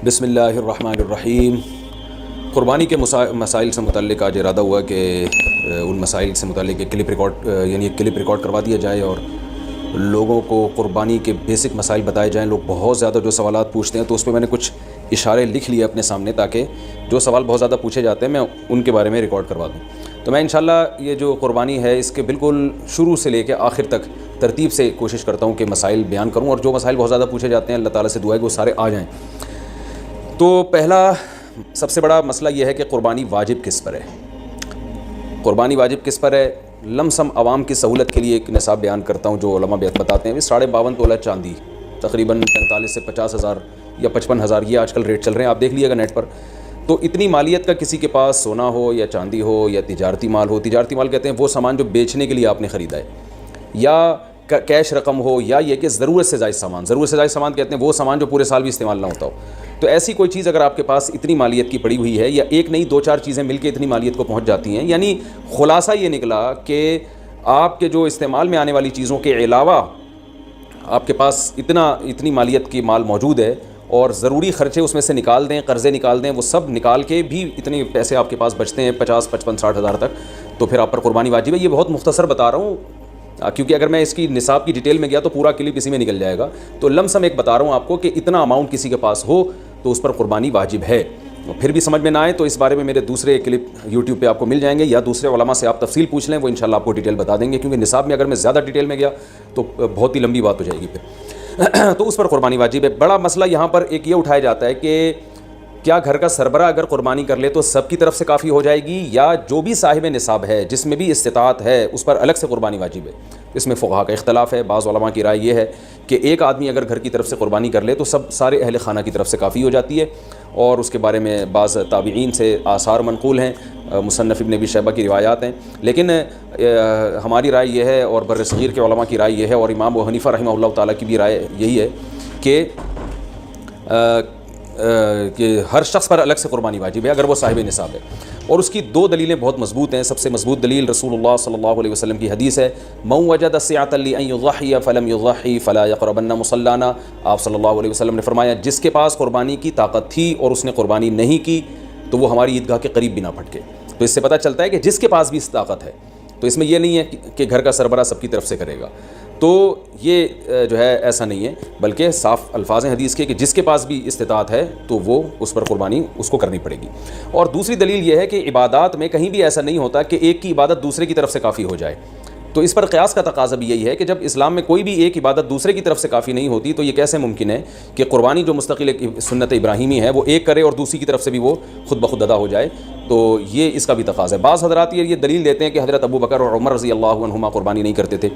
بسم اللہ الرحمن الرحیم۔ قربانی کے مسائل سے متعلق آج ارادہ ہوا کہ ان مسائل سے متعلق ایک کلپ ریکارڈ کروا دیا جائے اور لوگوں کو قربانی کے بیسک مسائل بتائے جائیں۔ لوگ بہت زیادہ جو سوالات پوچھتے ہیں تو اس پہ میں نے کچھ اشارے لکھ لیے اپنے سامنے تاکہ جو سوال بہت زیادہ پوچھے جاتے ہیں میں ان کے بارے میں ریکارڈ کروا دوں۔ تو میں انشاءاللہ یہ جو قربانی ہے اس کے بالکل شروع سے لے کے آخر تک ترتیب سے کوشش کرتا ہوں کہ مسائل بیان کروں، اور جو مسائل بہت زیادہ پوچھے جاتے ہیں اللہ تعالیٰ سے دعا ہے کہ وہ سارے آ جائیں۔ تو پہلا سب سے بڑا مسئلہ یہ ہے کہ قربانی واجب کس پر ہے۔ قربانی واجب کس پر ہے؟ لمسم عوام کی سہولت کے لیے ایک نصاب بیان کرتا ہوں جو علماء بتاتے ہیں۔ 52.5 تولہ چاندی تقریباً 45 سے 50 ہزار یا 55 ہزار یہ آج کل ریٹ چل رہے ہیں، آپ دیکھ لیے گا نیٹ پر۔ تو اتنی مالیت کا کسی کے پاس سونا ہو یا چاندی ہو یا تجارتی مال ہو، تجارتی مال کہتے ہیں وہ سامان جو بیچنے کے لیے آپ نے خریدا ہے، یا کیش رقم ہو، یا یہ کہ ضرورت سے زائد سامان کہتے ہیں وہ سامان جو پورے سال بھی استعمال نہ ہوتا ہو۔ تو ایسی کوئی چیز اگر آپ کے پاس اتنی مالیت کی پڑی ہوئی ہے، یا ایک نہیں 2-4 چیزیں مل کے اتنی مالیت کو پہنچ جاتی ہیں، یعنی خلاصہ یہ نکلا کہ آپ کے جو استعمال میں آنے والی چیزوں کے علاوہ آپ کے پاس اتنی مالیت کی مال موجود ہے، اور ضروری خرچے اس میں سے نکال دیں، قرضے نکال دیں، وہ سب نکال کے بھی اتنے پیسے آپ کے پاس بچتے ہیں 50, 55, 60 ہزار تک، تو پھر آپ پر قربانی واجب ہے۔ یہ بہت مختصر بتا رہا ہوں کیونکہ اگر میں اس کی نصاب کی ڈیٹیل میں گیا تو پورا کلپ اسی میں نکل جائے گا۔ تو لمسم ایک بتا رہا ہوں آپ کو کہ اتنا اماؤنٹ کسی کے پاس ہو تو اس پر قربانی واجب ہے۔ پھر بھی سمجھ میں نہ آئے تو اس بارے میں میرے دوسرے کلپ یوٹیوب پہ آپ کو مل جائیں گے، یا دوسرے علماء سے آپ تفصیل پوچھ لیں، وہ انشاءاللہ آپ کو ڈیٹیل بتا دیں گے، کیونکہ نصاب میں اگر میں زیادہ ڈیٹیل میں گیا تو بہت ہی لمبی بات ہو جائے گی پھر۔ تو اس پر قربانی واجب ہے۔ بڑا مسئلہ یہاں پر ایک یہ اٹھایا جاتا ہے کہ کیا گھر کا سربراہ اگر قربانی کر لے تو سب کی طرف سے کافی ہو جائے گی، یا جو بھی صاحب نصاب ہے جس میں بھی استطاعت ہے اس پر الگ سے قربانی واجب ہے؟ اس میں فقہا کا اختلاف ہے۔ بعض علماء کی رائے یہ ہے کہ ایک آدمی اگر گھر کی طرف سے قربانی کر لے تو سارے اہل خانہ کی طرف سے کافی ہو جاتی ہے، اور اس کے بارے میں بعض تابعین سے آثار منقول ہیں، مصنف ابن ابی شیبہ کی روایات ہیں، لیکن ہماری رائے یہ ہے، اور بر صغیر کے علماء کی رائے یہ ہے، اور امام ابو حنیفہ رحمہ اللہ تعالیٰ کی بھی رائے یہی ہے کہ ہر شخص پر الگ سے قربانی واجب ہے اگر وہ صاحب نصاب ہے۔ اور اس کی 2 دلیلیں بہت مضبوط ہیں۔ سب سے مضبوط دلیل رسول اللہ صلی اللہ علیہ وسلم کی حدیث ہے، من وجد سعة لأن يضحي فلم يضحي فلا يقربن مصلانا۔ آپ صلی اللہ علیہ وسلم نے فرمایا جس کے پاس قربانی کی طاقت تھی اور اس نے قربانی نہیں کی تو وہ ہماری عیدگاہ کے قریب بھی نہ پھٹکے۔ تو اس سے پتہ چلتا ہے کہ جس کے پاس بھی اس طاقت ہے، تو اس میں یہ نہیں ہے کہ گھر کا سربراہ سب کی طرف سے کرے گا، تو یہ جو ہے ایسا نہیں ہے، بلکہ صاف الفاظ ہیں حدیث کے کہ جس کے پاس بھی استطاعت ہے تو وہ اس پر قربانی اس کو کرنی پڑے گی۔ اور دوسری دلیل یہ ہے کہ عبادات میں کہیں بھی ایسا نہیں ہوتا کہ ایک کی عبادت دوسرے کی طرف سے کافی ہو جائے، تو اس پر قیاس کا تقاضا بھی یہی ہے کہ جب اسلام میں کوئی بھی ایک عبادت دوسرے کی طرف سے کافی نہیں ہوتی تو یہ کیسے ممکن ہے کہ قربانی جو مستقل ایک سنت ابراہیمی ہے وہ ایک کرے اور دوسری کی طرف سے بھی وہ خود بخود ادا ہو جائے؟ تو یہ اس کا بھی تقاضا ہے۔ بعض حضرات یہ دلیل دیتے ہیں کہ حضرت ابو بکر اور عمر رضی اللہ عنہما قربانی نہیں کرتے تھے۔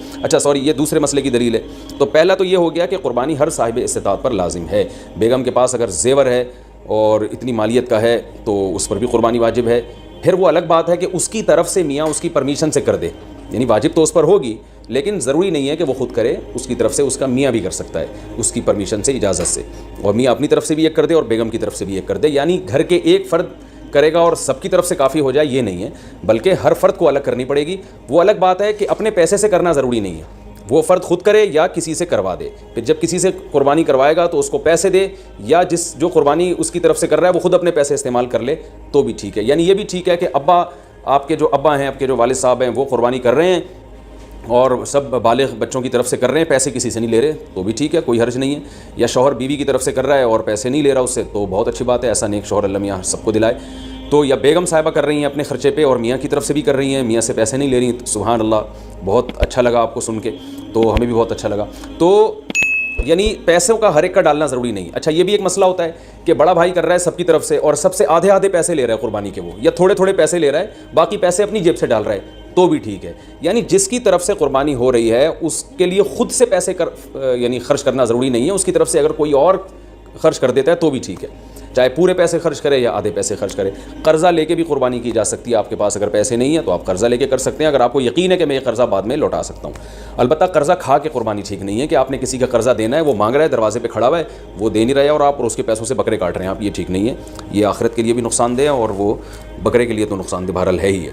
یہ دوسرے مسئلے کی دلیل ہے۔ تو پہلا تو یہ ہو گیا کہ قربانی ہر صاحب استطاعت پر لازم ہے۔ بیگم کے پاس اگر زیور ہے اور اتنی مالیت کا ہے تو اس پر بھی قربانی واجب ہے۔ پھر وہ الگ بات ہے کہ اس کی طرف سے میاں اس کی پرمیشن سے کر دے، یعنی واجب تو اس پر ہوگی لیکن ضروری نہیں ہے کہ وہ خود کرے، اس کی طرف سے اس کا میاں بھی کر سکتا ہے اس کی پرمیشن سے، اجازت سے، اور میاں اپنی طرف سے بھی ایک کر دے اور بیگم کی طرف سے بھی ایک کر دے، یعنی گھر کے ایک فرد کرے گا اور سب کی طرف سے کافی ہو جائے یہ نہیں ہے، بلکہ ہر فرد کو الگ کرنی پڑے گی۔ وہ الگ بات ہے کہ اپنے پیسے سے کرنا ضروری نہیں ہے، وہ فرد خود کرے یا کسی سے کروا دے۔ پھر جب کسی سے قربانی کروائے گا تو اس کو پیسے دے، یا جو قربانی اس کی طرف سے کر رہا ہے وہ خود اپنے پیسے استعمال کر لے تو بھی ٹھیک ہے۔ یعنی یہ بھی ٹھیک ہے کہ آپ کے جو ابا ہیں، آپ کے جو والد صاحب ہیں وہ قربانی کر رہے ہیں اور سب بالغ بچوں کی طرف سے کر رہے ہیں، پیسے کسی سے نہیں لے رہے تو بھی ٹھیک ہے، کوئی حرج نہیں ہے۔ یا شوہر بیوی کی طرف سے کر رہا ہے اور پیسے نہیں لے رہا اس سے تو بہت اچھی بات ہے، ایسا نیک شوہر اللہ میاں سب کو دلائے۔ تو یا بیگم صاحبہ کر رہی ہیں اپنے خرچے پہ اور میاں کی طرف سے بھی کر رہی ہیں، میاں سے پیسے نہیں لے رہی، سبحان اللہ، بہت اچھا لگا آپ کو سن کے، تو ہمیں بھی بہت اچھا لگا۔ تو یعنی پیسوں کا ہر ایک کا ڈالنا ضروری نہیں۔ اچھا یہ بھی ایک مسئلہ ہوتا ہے کہ بڑا بھائی کر رہا ہے سب کی طرف سے اور سب سے آدھے پیسے لے رہا ہے قربانی کے، وہ یا تھوڑے پیسے لے رہا ہے، باقی پیسے اپنی جیب سے ڈال رہا ہے تو بھی ٹھیک ہے۔ یعنی جس کی طرف سے قربانی ہو رہی ہے اس کے لیے خود سے پیسے یعنی خرچ کرنا ضروری نہیں ہے، اس کی طرف سے اگر کوئی اور خرچ کر دیتا ہے تو بھی ٹھیک ہے، چاہے پورے پیسے خرچ کرے یا آدھے پیسے خرچ کرے۔ قرضہ لے کے بھی قربانی کی جا سکتی ہے، آپ کے پاس اگر پیسے نہیں ہیں تو آپ قرضہ لے کے کر سکتے ہیں، اگر آپ کو یقین ہے کہ میں یہ قرضہ بعد میں لوٹا سکتا ہوں۔ البتہ قرضہ کھا کے قربانی ٹھیک نہیں ہے کہ آپ نے کسی کا قرضہ دینا ہے، وہ مانگ رہا ہے، دروازے پہ کھڑا ہوا ہے، وہ دے نہیں رہا ہے اور آپ اس کے پیسوں سے بکرے کاٹ رہے ہیں، آپ، یہ ٹھیک نہیں ہے، یہ آخرت کے لیے بھی نقصان دہ ہے اور وہ بکرے کے لیے تو نقصان دہ بہرحال ہے ہی ہے۔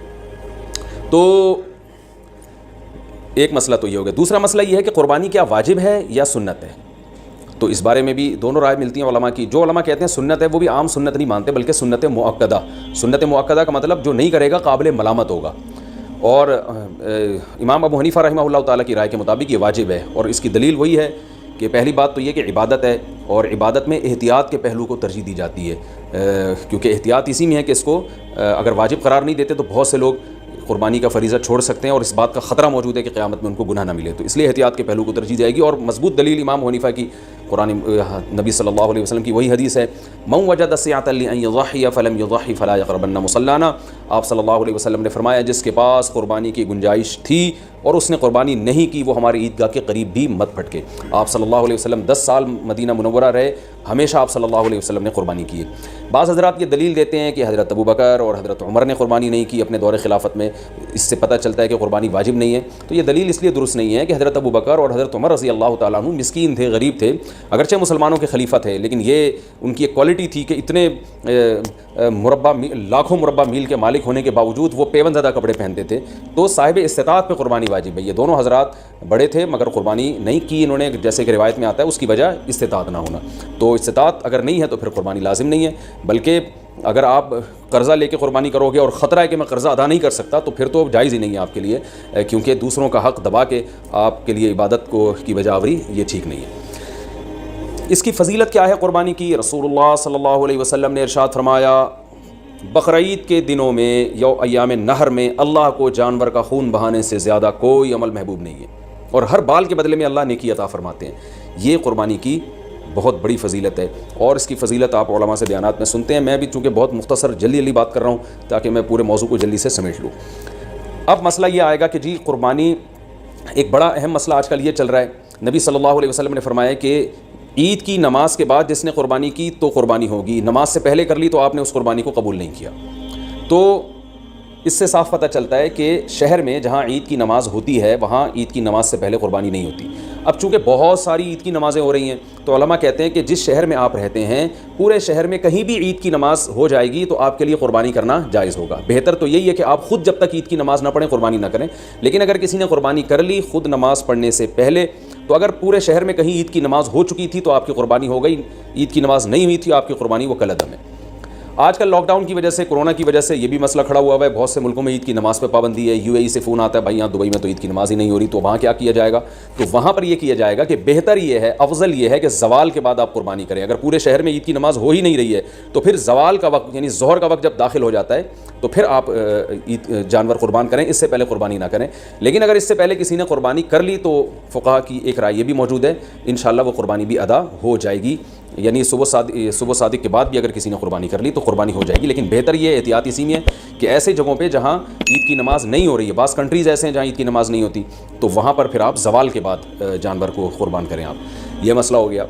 تو ایک مسئلہ تو یہ ہو گیا۔ دوسرا مسئلہ یہ ہے کہ قربانی کیا واجب ہے یا سنت ہے؟ تو اس بارے میں بھی دونوں رائے ملتی ہیں علماء کی. جو علماء کہتے ہیں سنت ہے وہ بھی عام سنت نہیں مانتے بلکہ سنت مؤکدہ. سنت مؤکدہ کا مطلب جو نہیں کرے گا قابل ملامت ہوگا. اور امام ابو حنیفہ رحمہ اللہ تعالیٰ کی رائے کے مطابق یہ واجب ہے. اور اس کی دلیل وہی ہے کہ پہلی بات تو یہ کہ عبادت ہے اور عبادت میں احتیاط کے پہلو کو ترجیح دی جاتی ہے, کیونکہ احتیاط اسی میں ہے کہ اس کو اگر واجب قرار نہیں دیتے تو بہت سے لوگ قربانی کا فریضہ چھوڑ سکتے ہیں اور اس بات کا خطرہ موجود ہے کہ قیامت میں ان کو گناہ نہ ملے. تو اس لیے احتیاط کے پہلو کو ترجیح جائے گی. اور مضبوط دلیل امام حنیفہ کی قرآن نبی صلی اللہ علیہ وسلم کی وہی حدیث ہے, من وجد سعة لأن يضحي فلم يضحي فلا يقربن مصلانا. آپ صلی اللہ علیہ وسلم نے فرمایا جس کے پاس قربانی کی گنجائش تھی اور اس نے قربانی نہیں کی وہ ہماری عیدگاہ کے قریب بھی مت پھٹکے. آپ صلی اللہ علیہ وسلم 10 سال مدینہ منورہ رہے, ہمیشہ آپ صلی اللہ علیہ وسلم نے قربانی کی ہے. بعض حضرات یہ دلیل دیتے ہیں کہ حضرت ابو بکر اور حضرت عمر نے قربانی نہیں کی اپنے دور خلافت میں, اس سے پتہ چلتا ہے کہ قربانی واجب نہیں ہے. تو یہ دلیل اس لیے درست نہیں ہے کہ حضرت ابو بکر اور حضرت عمر رضی اللہ تعالیٰ عنہ مسکین تھے, غریب تھے, اگرچہ مسلمانوں کے خلیفہ تھے, لیکن یہ ان کی ایک کوالٹی تھی کہ اتنے لاکھوں مربع میل کے مالک ہونے کے باوجود وہ پیون زدہ کپڑے پہنتے تھے. تو صاحب استطاعت پہ قربانی واجب ہے. یہ دونوں حضرات بڑے تھے مگر قربانی نہیں کی انہوں نے, جیسے کہ روایت میں آتا ہے اس کی وجہ استطاعت نہ ہونا. تو استطاعت اگر نہیں ہے تو پھر قربانی لازم نہیں ہے, بلکہ اگر آپ قرضہ لے کے قربانی کرو گے اور خطرہ ہے کہ میں قرضہ ادا نہیں کر سکتا تو پھر تو جائز ہی نہیں ہے آپ کے لیے, کیونکہ دوسروں کا حق دبا کے آپ کے لیے عبادت کی وجہ آوری یہ ٹھیک نہیں ہے. اس کی فضیلت کیا ہے قربانی کی؟ رسول اللہ صلی اللہ علیہ وسلم نے ارشاد فرمایا بقرعید کے دنوں میں یا ایام نہر میں اللہ کو جانور کا خون بہانے سے زیادہ کوئی عمل محبوب نہیں ہے, اور ہر بال کے بدلے میں اللہ نیکی عطا فرماتے ہیں. یہ قربانی کی بہت بڑی فضیلت ہے اور اس کی فضیلت آپ علماء سے بیانات میں سنتے ہیں. میں بھی چونکہ بہت مختصر جلدی بات کر رہا ہوں تاکہ میں پورے موضوع کو جلدی سے سمیٹ لوں. اب مسئلہ یہ آئے گا کہ جی قربانی ایک بڑا اہم مسئلہ آج کل یہ چل رہا ہے. نبی صلی اللہ علیہ وسلم نے فرمایا کہ عید کی نماز کے بعد جس نے قربانی کی تو قربانی ہوگی, نماز سے پہلے کر لی تو آپ نے اس قربانی کو قبول نہیں کیا. تو اس سے صاف پتہ چلتا ہے کہ شہر میں جہاں عید کی نماز ہوتی ہے وہاں عید کی نماز سے پہلے قربانی نہیں ہوتی. اب چونکہ بہت ساری عید کی نمازیں ہو رہی ہیں تو علماء کہتے ہیں کہ جس شہر میں آپ رہتے ہیں پورے شہر میں کہیں بھی عید کی نماز ہو جائے گی تو آپ کے لیے قربانی کرنا جائز ہوگا. بہتر تو یہی ہے کہ آپ خود جب تک عید کی نماز نہ پڑھیں قربانی نہ کریں. لیکن اگر کسی نے قربانی کر لی خود نماز پڑھنے سے پہلے تو اگر پورے شہر میں کہیں عید کی نماز ہو چکی تھی تو آپ کی قربانی ہو گئی, عید کی نماز نہیں ہوئی تھی آپ کی قربانی وہ کالعدم ہے. آج کل لاک ڈاؤن کی وجہ سے کرونا کی وجہ سے یہ بھی مسئلہ کھڑا ہوا ہے, بہت سے ملکوں میں عید کی نماز پہ پابندی ہے. یو اے ای سے فون آتا ہے بھائی یہاں دبئی میں تو عید کی نماز ہی نہیں ہو رہی, تو وہاں کیا کیا جائے گا؟ تو وہاں پر یہ کیا جائے گا کہ بہتر یہ ہے, افضل یہ ہے کہ زوال کے بعد آپ قربانی کریں. اگر پورے شہر میں عید کی نماز ہو ہی نہیں رہی ہے تو پھر زوال کا وقت یعنی ظہر کا وقت جب داخل ہو جاتا ہے تو پھر آپ جانور قربان کریں, اس سے پہلے قربانی نہ کریں. لیکن اگر اس سے پہلے کسی نے قربانی کر لی تو فقہا کی ایک رائے یہ بھی موجود ہے انشاءاللہ وہ قربانی بھی ادا ہو جائے گی. یعنی صبح صادق کے بعد بھی اگر کسی نے قربانی کر لی تو قربانی ہو جائے گی. لیکن بہتر یہ احتیاط اسی میں ہے کہ ایسے جگہوں پہ جہاں عید کی نماز نہیں ہو رہی ہے, بعض کنٹریز ایسے ہیں جہاں عید کی نماز نہیں ہوتی, تو وہاں پر پھر آپ زوال کے بعد جانور کو قربان کریں آپ. یہ مسئلہ ہو گیا.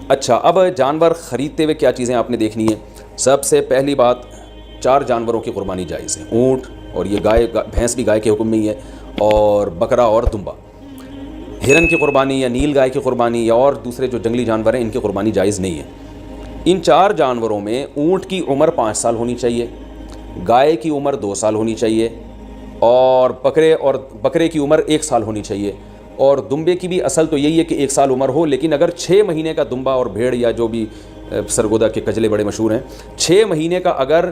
اچھا, اب جانور خریدتے ہوئے کیا چیزیں آپ نے دیکھنی ہیں. سب سے پہلی بات 4 جانوروں کی قربانی جائز ہے. اونٹ, اور یہ گائے بھینس بھی گائے کے حکم میں ہی ہے, اور بکرا اور دمبا. ہرن کی قربانی یا نیل گائے کی قربانی یا اور دوسرے جو جنگلی جانور ہیں ان کی قربانی جائز نہیں ہے. ان 4 جانوروں میں اونٹ کی عمر 5 سال ہونی چاہیے, گائے کی عمر 2 سال ہونی چاہیے, اور بکرے کی عمر 1 سال ہونی چاہیے, اور دمبے کی بھی اصل تو یہی ہے کہ 1 سال عمر ہو. لیکن اگر 6 مہینے کا دمبا اور بھیڑ یا جو بھی سرگودا کے کجلے بڑے مشہور ہیں, 6 مہینے کا اگر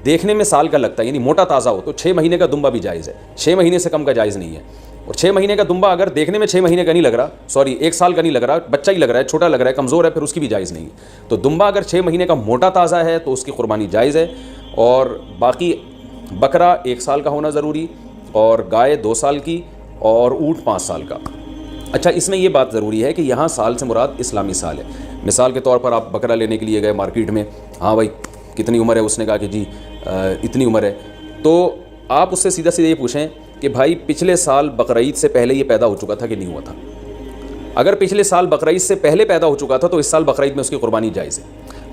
دیکھنے میں سال کا لگتا ہے یعنی موٹا تازہ ہو تو 6 مہینے کا دمبا بھی جائز ہے. 6 مہینے سے کم کا جائز نہیں ہے. اور 6 مہینے کا دمبا اگر دیکھنے میں 6 مہینے کا نہیں لگ رہا, 1 سال کا نہیں لگ رہا, بچہ ہی لگ رہا ہے, چھوٹا لگ رہا ہے, کمزور ہے, پھر اس کی بھی جائز نہیں ہے. تو دمبا اگر 6 مہینے کا موٹا تازہ ہے تو اس کی قربانی جائز ہے. اور باقی بکرا 1 سال کا ہونا ضروری, اور گائے 2 سال کی, اور اونٹ 5 سال کا. اچھا, اس میں یہ بات ضروری ہے کہ یہاں سال سے مراد اسلامی سال ہے. مثال کے طور پر آپ بکرا لینے کے لیے گئے مارکیٹ میں, ہاں بھائی کتنی عمر ہے, اس نے کہا کہ جی اتنی عمر ہے, تو آپ اس سے سیدھا یہ پوچھیں کہ بھائی پچھلے سال بقرعید سے پہلے یہ پیدا ہو چکا تھا کہ نہیں ہوا تھا. اگر پچھلے سال بقرعید سے پہلے پیدا ہو چکا تھا تو اس سال بقرعید میں اس کی قربانی جائز ہے.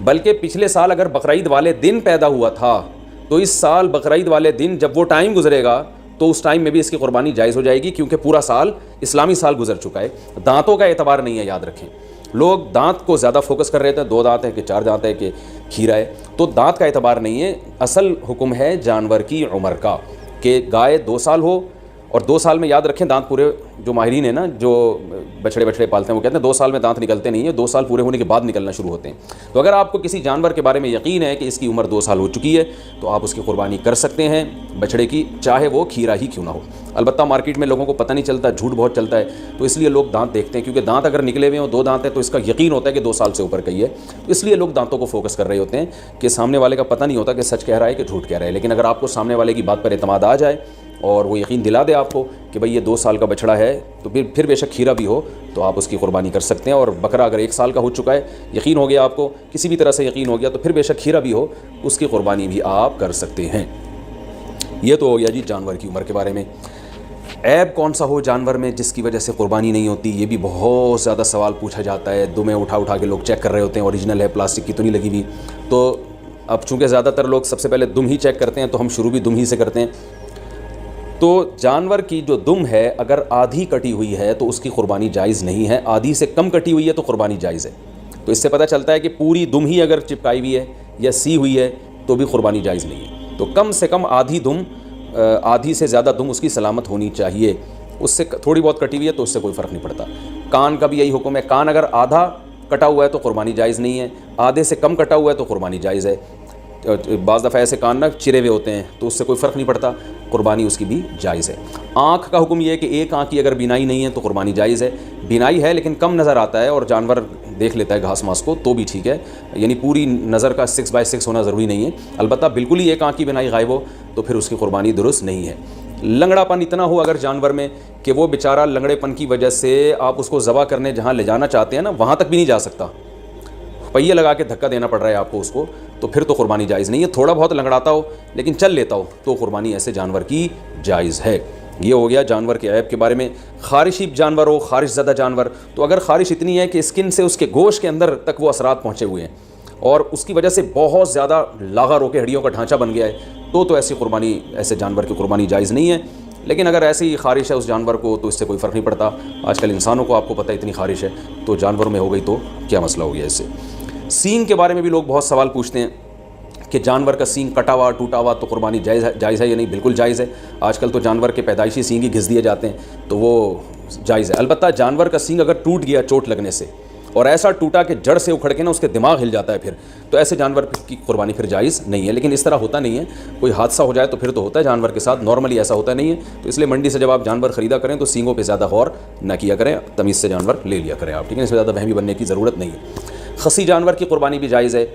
بلکہ پچھلے سال اگر بقرعید والے دن پیدا ہوا تھا تو اس سال بقرعید والے دن جب وہ ٹائم گزرے گا تو اس ٹائم میں بھی اس کی قربانی جائز ہو جائے گی, کیونکہ پورا سال اسلامی سال گزر چکا ہے. دانتوں کا اعتبار نہیں ہے, یاد رکھیں. لوگ دانت کو زیادہ فوکس کر رہے تھے, 2 دانت ہے کہ 4 دانت ہے کہ کھیرا ہے, تو دانت کا اعتبار نہیں ہے. اصل حکم ہے جانور کی عمر کا, کہ گائے 2 سال ہو اور 2 سال میں یاد رکھیں دانت پورے, جو ماہرین ہیں نا جو بچڑے پالتے ہیں وہ کہتے ہیں 2 سال میں دانت نکلتے نہیں ہیں, 2 سال پورے ہونے کے بعد نکلنا شروع ہوتے ہیں. تو اگر آپ کو کسی جانور کے بارے میں یقین ہے کہ اس کی عمر 2 سال ہو چکی ہے تو آپ اس کی قربانی کر سکتے ہیں بچڑے کی, چاہے وہ کھیرا ہی کیوں نہ ہو. البتہ مارکیٹ میں لوگوں کو پتہ نہیں چلتا, جھوٹ بہت چلتا ہے, تو اس لیے لوگ دانت دیکھتے ہیں, کیونکہ دانت اگر نکلے ہوئے ہوں 2 دانت ہیں تو اس کا یقین ہوتا ہے کہ 2 سال سے اوپر کا ہی ہے, تو اس لیے لوگ دانتوں کو فوکس کر رہے ہوتے ہیں کہ سامنے والے کا پتہ نہیں ہوتا کہ سچ کہہ رہا ہے کہ جھوٹ کہہ رہا ہے. لیکن اگر آپ کو سامنے والے کی بات پر اعتماد آ جائے اور وہ یقین دلا دے آپ کو کہ بھئی یہ 2 سال کا بچڑا ہے, تو پھر بے شک کھیرا بھی ہو تو آپ اس کی قربانی کر سکتے ہیں. اور بکرا اگر 1 سال کا ہو چکا ہے, یقین ہو گیا آپ کو, کسی بھی طرح سے یقین ہو گیا, تو پھر بے شک کھیرا بھی ہو اس کی قربانی بھی آپ کر سکتے ہیں. یہ تو ہو گیا جی جانور کی عمر کے بارے میں. عیب کون سا ہو جانور میں جس کی وجہ سے قربانی نہیں ہوتی, یہ بھی بہت زیادہ سوال پوچھا جاتا ہے. دمیں اٹھا کے لوگ چیک کر رہے ہوتے ہیں اوریجنل ہے, پلاسٹک کی تو نہیں لگی ہوئی. تو اب چونکہ زیادہ تر لوگ سب سے پہلے دم ہی چیک کرتے ہیں, تو ہم شروع بھی دم ہی سے کرتے ہیں. تو جانور کی جو دم ہے اگر آدھی کٹی ہوئی ہے تو اس کی قربانی جائز نہیں ہے, آدھی سے کم کٹی ہوئی ہے تو قربانی جائز ہے. تو اس سے پتہ چلتا ہے کہ پوری دم ہی اگر چپکائی ہوئی ہے یا سی ہوئی ہے تو بھی قربانی جائز نہیں ہے. تو کم سے کم آدھی سے زیادہ دم اس کی سلامت ہونی چاہیے. اس سے تھوڑی بہت کٹی ہوئی ہے تو اس سے کوئی فرق نہیں پڑتا. کان کا بھی یہی حکم ہے, کان اگر آدھا کٹا ہوا ہے تو قربانی جائز نہیں ہے, آدھے سے کم کٹا ہوا ہے تو قربانی جائز ہے. بعض دفعہ ایسے کان نہ چرے ہوئے ہوتے ہیں تو اس سے کوئی فرق نہیں پڑتا, قربانی اس کی بھی جائز ہے. آنکھ کا حکم یہ ہے کہ ایک آنکھ کی اگر بینائی نہیں ہے تو قربانی جائز ہے. بینائی ہے لیکن کم نظر آتا ہے اور جانور دیکھ لیتا ہے گھاس ماس کو تو بھی ٹھیک ہے, یعنی پوری نظر کا 6/6 ہونا ضروری نہیں ہے. البتہ بالکل ہی ایک آنکھ کی بینائی غائب ہو تو پھر اس کی قربانی درست نہیں ہے. لنگڑا پن اتنا ہو اگر جانور میں کہ وہ بیچارہ لنگڑے پن کی وجہ سے آپ اس کو ذبح کرنے جہاں لے جانا چاہتے ہیں نا وہاں تک بھی نہیں جا سکتا, پہیے لگا کے دھکا دینا پڑ رہا ہے آپ کو اس کو, تو پھر تو قربانی جائز نہیں ہے. تھوڑا بہت لنگڑاتا ہو لیکن چل لیتا ہو تو قربانی ایسے جانور کی جائز ہے. یہ ہو گیا جانور کے عیب کے بارے میں. خارشی جانور ہو, خارش زدہ جانور, تو اگر خارش اتنی ہے کہ اسکن سے اس کے گوشت کے اندر تک وہ اثرات پہنچے ہوئے ہیں اور اس کی وجہ سے بہت زیادہ لاغر ہو کے ہڈیوں کا ڈھانچہ بن گیا ہے تو ایسی قربانی, ایسے جانور کی قربانی جائز نہیں ہے. لیکن اگر ایسی خارش ہے اس جانور کو تو اس سے کوئی فرق نہیں پڑتا. آج کل انسانوں کو آپ کو پتہ ہے اتنی خارش ہے, تو جانور میں ہو گئی تو کیا مسئلہ ہو گیا اس سے. سینگ کے بارے میں بھی لوگ بہت سوال پوچھتے ہیں کہ جانور کا سینگ کٹا ہوا ٹوٹا ہوا تو قربانی جائز ہے یا نہیں. بالکل جائز ہے. آج کل تو جانور کے پیدائشی سینگ ہی گھس دیے جاتے ہیں تو وہ جائز ہے. البتہ جانور کا سینگ اگر ٹوٹ گیا چوٹ لگنے سے اور ایسا ٹوٹا کہ جڑ سے اکھڑ کے نا اس کے دماغ ہل جاتا ہے پھر, تو ایسے جانور کی قربانی پھر جائز نہیں ہے. لیکن اس طرح ہوتا نہیں ہے, کوئی حادثہ ہو جائے تو پھر تو ہوتا ہے جانور کے ساتھ, نارملی ایسا ہوتا نہیں ہے. تو اس لیے منڈی سے جب آپ جانور خریدا کریں تو سینگوں پہ زیادہ غور نہ کیا کریں, تمیز سے جانور لے لیا کریں آپ, ٹھیک ہے. اس میں زیادہ وہمی بننے کی ضرورت نہیں ہے. خصی جانور کی قربانی بھی جائز ہے